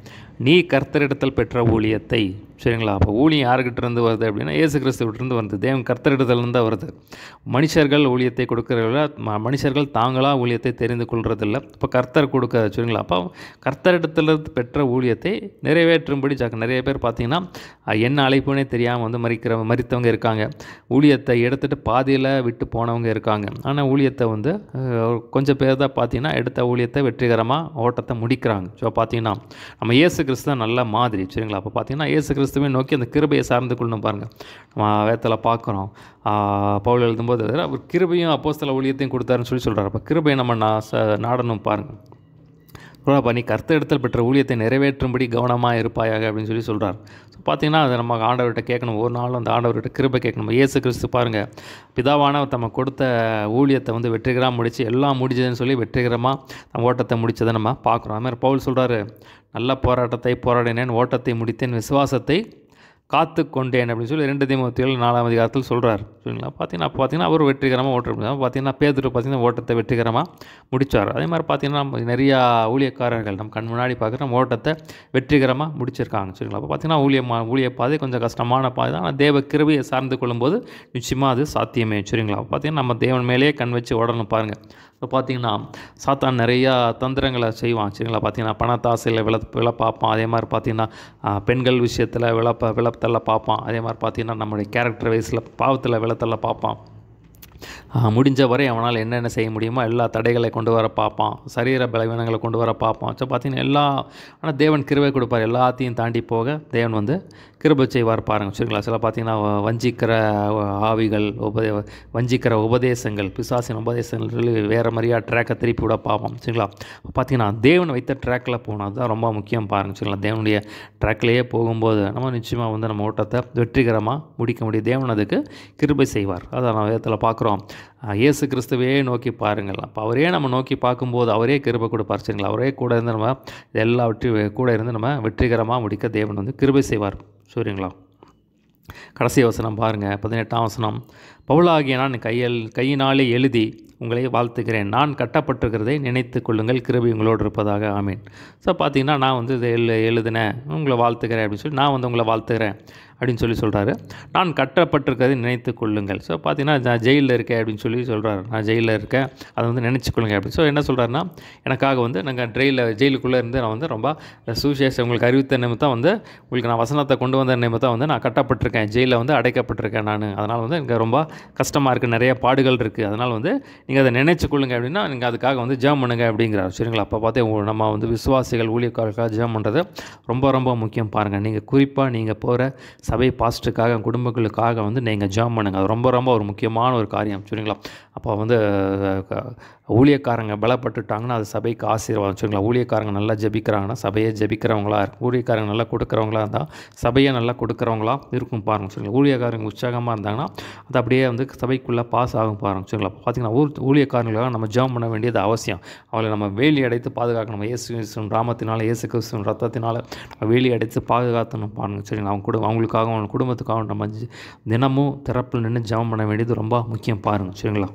நீ கர்த்தரிடத்தில் பெற்ற ஊழியத்தை. சரிங்களா? அப்போ ஊழியம் யாருக்கிட்ட இருந்து வருது அப்படின்னா இயேசு கிறிஸ்துவிட்டிருந்து வருது. தேவன் கர்த்தரிடத்துலேருந்து தான் வருது. மனுஷர்கள் ஊழியத்தை கொடுக்குறதில்ல, மனுஷர்கள் தாங்களாக ஊழியத்தை தெரிந்து கொள்றதில்லை. இப்போ கர்த்தர் கொடுக்க. சரிங்களா? அப்போ கர்த்தரிடத்திலிருந்து பெற்ற ஊழியத்தை நிறைவேற்றும்படி நிறைய பேர் பார்த்தீங்கன்னா என்ன அழைப்புனே தெரியாமல் வந்து மறித்தவங்க இருக்காங்க. ஊழியத்தை எடுத்துகிட்டு பாதியில் விட்டு போனவங்க இருக்காங்க. ஆனால் ஊழியத்தை வந்து கொஞ்சம் பேர் தான் பார்த்தீங்கன்னா எடுத்த ஊழியத்தை வெற்றிகரமாக ஓட்டத்தை முடிக்கிறாங்க. ஸோ பார்த்தீங்கன்னா நம்ம இயேசு கிறிஸ்து தான் நல்ல மாதிரி. சரிங்களா? அப்போ பார்த்தீங்கன்னா இயேசு கிறிஸ்துவை நோக்கி அந்த கிருபையை சார்ந்து கொள்ளணும் பாருங்கள். நம்ம வேதத்தில் பார்க்குறோம், பவுல் எழுதும்போது அவர் கிருபையும் அப்போஸ்தல ஊழியத்தையும் கொடுத்தாருன்னு சொல்லி சொல்கிறார். அப்போ கிருபையை நம்ம நாடணும் பாருங்கள். நீ கர்த்தரிடத்தில் பெற்ற ஊழியத்தை நிறைவேற்றும்படி கவனமாக இருப்பாயாக அப்படின்னு சொல்லி சொல்கிறார். ஸோ பார்த்தீங்கன்னா அதை நம்ம ஆண்டவர்கிட்ட கேட்கணும். ஒரு நாள் அந்த ஆண்டவர்கிட்ட கிருபை கேட்கணும். இயேசு கிறிஸ்து பாருங்கள், பிதாவானவர் தம்ம கொடுத்த ஊழியத்தை வந்து வெற்றிகரமாக முடித்து எல்லாம் முடிஞ்சதுன்னு சொல்லி வெற்றிகரமாக நம்ம ஓட்டத்தை முடித்ததை நம்ம பார்க்குறோம். அதுமாதிரி பவுல் சொல்கிறாரு, நல்ல போராட்டத்தை போராடினேன், ஓட்டத்தை முடித்தேன், விசுவாசத்தை காத்து கொண்டேன் அப்படின்னு சொல்லி 2 தீமோத்தேயு 4ஆம் அதிகாரத்தில் சொல்கிறார். சரிங்களா? பார்த்தீங்கன்னா அவர் வெற்றிகரமாக ஓட்டம். பார்த்தீங்கன்னா பேதுரு பார்த்தீங்கன்னா ஓட்டத்தை வெற்றிகரமாக முடித்தார். அதே மாதிரி பார்த்தீங்கன்னா நிறையா ஊழியக்காரர்கள் நம்ம கண் முன்னாடி பார்க்குற நம்ம ஓட்டத்தை வெற்றிகரமாக முடிச்சிருக்காங்க. சரிங்களா? அப்போ பார்த்தீங்கன்னா ஊழிய பாதை கொஞ்சம் கஷ்டமான பாதை தான். ஆனால் தேவ கிருபையை சார்ந்து கொள்ளும்போது நிச்சயமாக அது சாத்தியமே. சரிங்களா? பார்த்தீங்கன்னா நம்ம தேவன் மேலேயே கண் வச்சு ஓடணும் பாருங்கள். இப்போ பார்த்தீங்கன்னா சாத்தான் நிறையா தந்திரங்களை செய்வான். சரிங்களா? பார்த்தீங்கன்னா பணத்தாசையில் விழ பார்ப்பான். அதே மாதிரி பார்த்தீங்கன்னா பெண்கள் விஷயத்தில் விழத்தள்ள பார்ப்பான். அதே மாதிரி பார்த்தீங்கன்னா நம்மளுடைய கேரக்டர் வைஸில் பாவத்தில் விழத்தள்ள பார்ப்பான். முடிஞ்ச வரை அவனால் என்னென்ன செய்ய முடியுமோ எல்லா தடைகளை கொண்டு வர பார்ப்பான். சரீர பலவீனங்களை கொண்டு வர பார்ப்பான். ஸோ பார்த்தீங்கன்னா ஆனால் தேவன் கிருபை கொடுப்பார். எல்லாத்தையும் தாண்டி போக தேவன் வந்து கிருபை செய்வார் பாருங்கள். சரிங்களா? சில பார்த்தீங்கன்னா வஞ்சிக்கிற ஆவிகள், வஞ்சிக்கிற உபதேசங்கள், பிசாசின் உபதேசங்கள் சொல்லி வேறு மாதிரியாக ட்ராக்கை திருப்பி விட பார்ப்போம். சரிங்களா? பார்த்தீங்கன்னா தேவன் வைத்த ட்ராக்கில் போனால் தான் ரொம்ப முக்கியம் பாருங்கள். சரிங்களா? தேவனுடைய ட்ராக்லேயே போகும்போது நம்ம நிச்சயமாக வந்து நம்ம ஓட்டத்தை வெற்றிகரமாக முடிக்க முடியும். தேவன் அதுக்கு கிருபை செய்வார். அதை நம்ம வேதத்தில் பார்க்குறோம். இயேசு கிறிஸ்துவே நோக்கி பாருங்கள். அப்போ அவரே நம்ம நோக்கி பார்க்கும்போது அவரே கிருபை கொடுப்பார். சரிங்களா? அவரே கூட இருந்து நம்ம எல்லாவற்றையும் கூட இருந்து நம்ம வெற்றிகரமாக முடிக்க தேவன் வந்து கிருபை செய்வார். சரிங்களா? கடைசி வசனம் பாருங்கள், 18ஆம் வசனம். பவுலாகிய நான் கையினாலே எழுதி உங்களை வாழ்த்துகிறேன். நான் கட்டப்பட்டிருக்கிறதை நினைத்து கொள்ளுங்கள், கிருபை உங்களோடு இருப்பதாக. ஆமீன். ஸோ பார்த்தீங்கன்னா நான் வந்து இதை எழுதினேன், உங்களை வாழ்த்துக்கிறேன் அப்படின்னு சொல்லி நான் வந்து உங்களை வாழ்த்துக்கிறேன் அப்படின்னு சொல்லி சொல்கிறாரு. நான் கட்டப்பட்டிருக்கிறதை நினைத்து கொள்ளுங்கள். ஸோ பார்த்தீங்கன்னா நான் ஜெயிலில் இருக்கேன் அப்படின்னு சொல்லி சொல்கிறாரு. நான் ஜெயிலில் இருக்கேன், அதை வந்து நினச்சி கொள்ளுங்க அப்படின்னு. ஸோ என்ன சொல்கிறாருன்னா, எனக்காக வந்து நாங்கள் ஜெயிலுக்குள்ளே இருந்து நான் வந்து ரொம்ப சுவிசேஷம் உங்களுக்கு அறிவித்த நிமித்தம் வந்து உங்களுக்கு நான் வசனத்தை கொண்டு வந்த நிமித்தம் வந்து நான் கட்டப்பட்டிருக்கேன், ஜெயிலில் வந்து அடைக்கப்பட்டிருக்கேன் நான். அதனால் வந்து எனக்கு ரொம்ப கஷ்டமாக இருக்குது, நிறைய பாடுகள் இருக்குது. அதனால் வந்து நீங்கள் அதை நினைச்சு கொள்ளுங்க அப்படின்னா நீங்கள் அதுக்காக வந்து ஜெபம் பண்ணுங்க அப்படிங்கிறார். சரிங்களா? அப்போ பார்த்தே நம்ம வந்து விசுவாசிகள் ஊழியக்காரர்களுக்காக ஜெபம் பண்ணுறது ரொம்ப ரொம்ப முக்கியம் பாருங்கள். நீங்கள் குறிப்பாக நீங்கள் போகிற சபை பாஸ்டருக்காக, குடும்பங்களுக்காக வந்து நீங்கள் ஜெபம் பண்ணுங்கள். அது ரொம்ப ரொம்ப ஒரு முக்கியமான ஒரு காரியம். சரிங்களா? அப்போ வந்து ஊழியக்காரங்க பலப்பட்டுட்டாங்கன்னா அது சபைக்கு ஆசீர்வாதம். சரிங்களா? ஊழியக்காரங்க நல்லா ஜெபிக்கிறாங்கன்னா சபையை ஜெபிக்கிறவங்களா இருக்கும். ஊழியக்காரங்க நல்லா கொடுக்குறவங்களா இருந்தால் சபையை நல்லா கொடுக்குறவங்களா இருக்கும் பாருங்கள். சரிங்களா? ஊழியக்காரங்க உற்சாகமாக இருந்தாங்கன்னா அது அப்படியே வந்து சபைக்குள்ளே பாஸ் ஆகும் பாருங்கள். சரிங்களா? பார்த்தீங்கன்னா ஊழியக்காரங்களுக்காக நம்ம ஜெபம் பண்ண வேண்டியது அவசியம். அவங்களை நம்ம வேலி அடைத்து பாதுகாக்கணும். நம்ம இயேசு கிறிஸ்துவின் நாமத்தினால, இயேசு கிறிஸ்துவின் ரத்தத்தினால் நம்ம வேலி அடைத்து பாதுகாத்தணும் பாருங்கள். சரிங்களா? அவங்களுக்காக அவங்க குடும்பத்துக்காக நம்ம தினமும் திறப்பில் நின்று ஜெபம் பண்ண வேண்டியது ரொம்ப முக்கியம் பாருங்கள். சரிங்களா?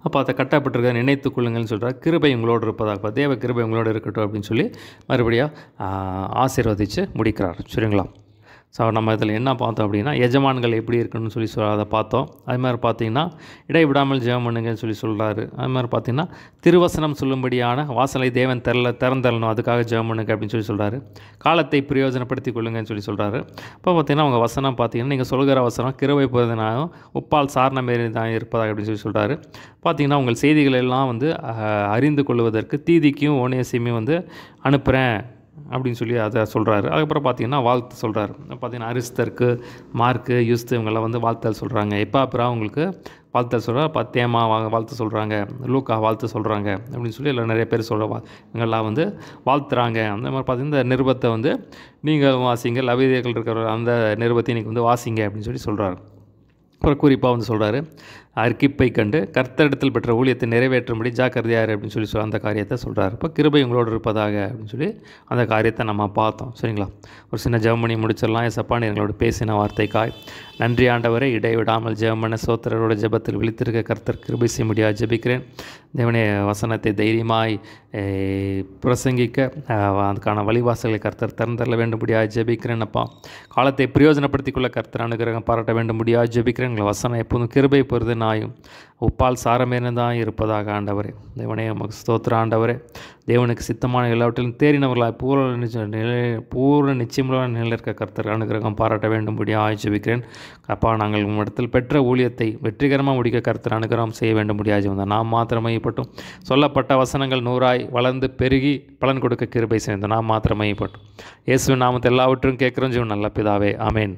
அப்போ அதை கட்டப்பட்டிருக்க நினைத்து கொள்ளுங்கள்னு சொல்கிறார். கிருபை உங்களோடு இருப்பதாக, இப்போ தேவ கிருபை உங்களோடு இருக்கட்டும் அப்படின்னு சொல்லி மறுபடியும் ஆசீர்வதித்து முடிக்கிறார். சரிங்களா? ஸோ நம்ம இதில் என்ன பார்த்தோம் அப்படின்னா எஜமான்கள் எப்படி இருக்குன்னு சொல்லி அதை பார்த்தோம். அது மாதிரி பார்த்திங்கன்னா இடைவிடாமல் ஜெபம் பண்ணுங்கன்னு சொல்லி சொல்கிறாரு. அது மாதிரி பார்த்திங்கன்னா திருவசனம் சொல்லும்படியான வாசலை தேவன் திறந்தரணும், அதுக்காக ஜெபம் பண்ணுங்க அப்படின்னு சொல்லி சொல்கிறாரு. காலத்தை பிரயோஜனப்படுத்தி கொள்ளுங்கன்னு சொல்லி சொல்கிறாரு. இப்போ பார்த்திங்கன்னா உங்கள் வசனம் பார்த்திங்கன்னா நீங்கள் சொல்கிற வசனம் கிருபை போவதனாலும் உப்பால் சாரண மாரி தான் இருப்பதாக அப்படின்னு சொல்லி சொல்கிறாரு. பார்த்திங்கன்னா உங்கள் செய்திகள் எல்லாம் வந்து அறிந்து கொள்வதற்கு தீதிக்கும் ஓனேசியுமே வந்து அனுப்புகிறேன் அப்படின்னு சொல்லி அதை சொல்கிறாரு. அதுக்கப்புறம் பார்த்திங்கன்னா வாழ்த்து சொல்கிறாரு. பார்த்திங்கன்னா அரிஸ்தருக்கு, மார்க்கு, யூஸ்து இவங்கெல்லாம் வந்து வாழ்த்தல் சொல்கிறாங்க. அப்புறம் உங்களுக்கு வாழ்த்தல் சொல்கிறார். தேமா வாழ்த்து சொல்கிறாங்க, லூக்கா வாழ்த்து சொல்கிறாங்க அப்படின்னு சொல்லி எல்லாம் நிறைய பேர் இவங்கெல்லாம் வந்து வாழ்த்துறாங்க. அந்த மாதிரி பார்த்திங்கன்னா இந்த நிருபத்தை வந்து நீங்கள் வாசிங்க, லவீதியர்கள் இருக்கிற அந்த நிருபத்தை இன்றைக்கி வந்து வாசிங்க அப்படின்னு சொல்லி சொல்கிறாரு. அப்புறம் குறிப்பாக வந்து சொல்கிறாரு, அர்க்கிப்பை கண்டு கர்த்தரிடத்தில் பெற்ற ஊழியத்தை நிறைவேற்றும்படி ஜாக்கிரதையார் அப்படின்னு சொல்லி அந்த காரியத்தை சொல்கிறார். இப்போ கிருபை உங்களோடு இருப்பதாக அப்படின்னு சொல்லி அந்த காரியத்தை நம்ம பார்த்தோம். சரிங்களா? ஒரு சின்ன ஜெபம் பண்ணி முடிச்சிடலாம். ஏசப்பான்னு எங்களோட பேசின வார்த்தைக்காய் நன்றி ஆண்டவரே. இடைவிடாமல் ஜெபம் பண்ண சோத்திரரோட ஜெபத்தில் விழித்திருக்க கர்த்தர் கிருபை செய்ய முடியாது ஜெபிக்கிறேன். தேவனே, வசனத்தை தைரியமாய் பிரசங்கிக்க அதுக்கான வழிவாசல்களை கர்த்தர் திறந்தரல வேண்டும்படியாக ஜெபிக்கிறேன். அப்பா, காலத்தை பிரயோஜனப்படுத்திக் கொள்ள கர்த்தர் அனுகிரகம் பாராட்ட வேண்டும்படியாக ஜெபிக்கிறேன். எங்கள் வசனம் எப்போதும் கிருபை பொறுது நாயும் உப்பால் சாரமேனதான் இருப்பதாக ஆண்டவரே. தேவனே, உமக்கு ஸ்தோத்திர ஆண்டவரே. தேவனுக்கு சித்தமான எல்லாவற்றிலும் தேறினவர்களாய் பூர்ண நிச்சயமுள்ள நிலையில் இருக்க கர்த்தர் அனுகிரகம் பாராட்ட வேண்டும்படியாக ஜெபிக்கிறேன். அப்பா, நாங்கள் உம்மிடத்தில் பெற்ற ஊழியத்தை வெற்றிகரமாக முடிக்க கர்த்தர் அனுகிரகம் செய்ய வேண்டும்படியாக ஜெபிக்கிறேன். நாம் மாத்திரமைப்பட்டும் சொல்லப்பட்ட வசனங்கள் 100 வளர்ந்து பெருகி பலன் கொடுக்க கிருபை செய்தோம். நாம் மாத்திரமைப்பட்டும் இயேசுவின் நாமத்தில் எல்லாவற்றும் கேட்குறோம் ஜீவன் நல்ல பிதாவே. ஆமேன்.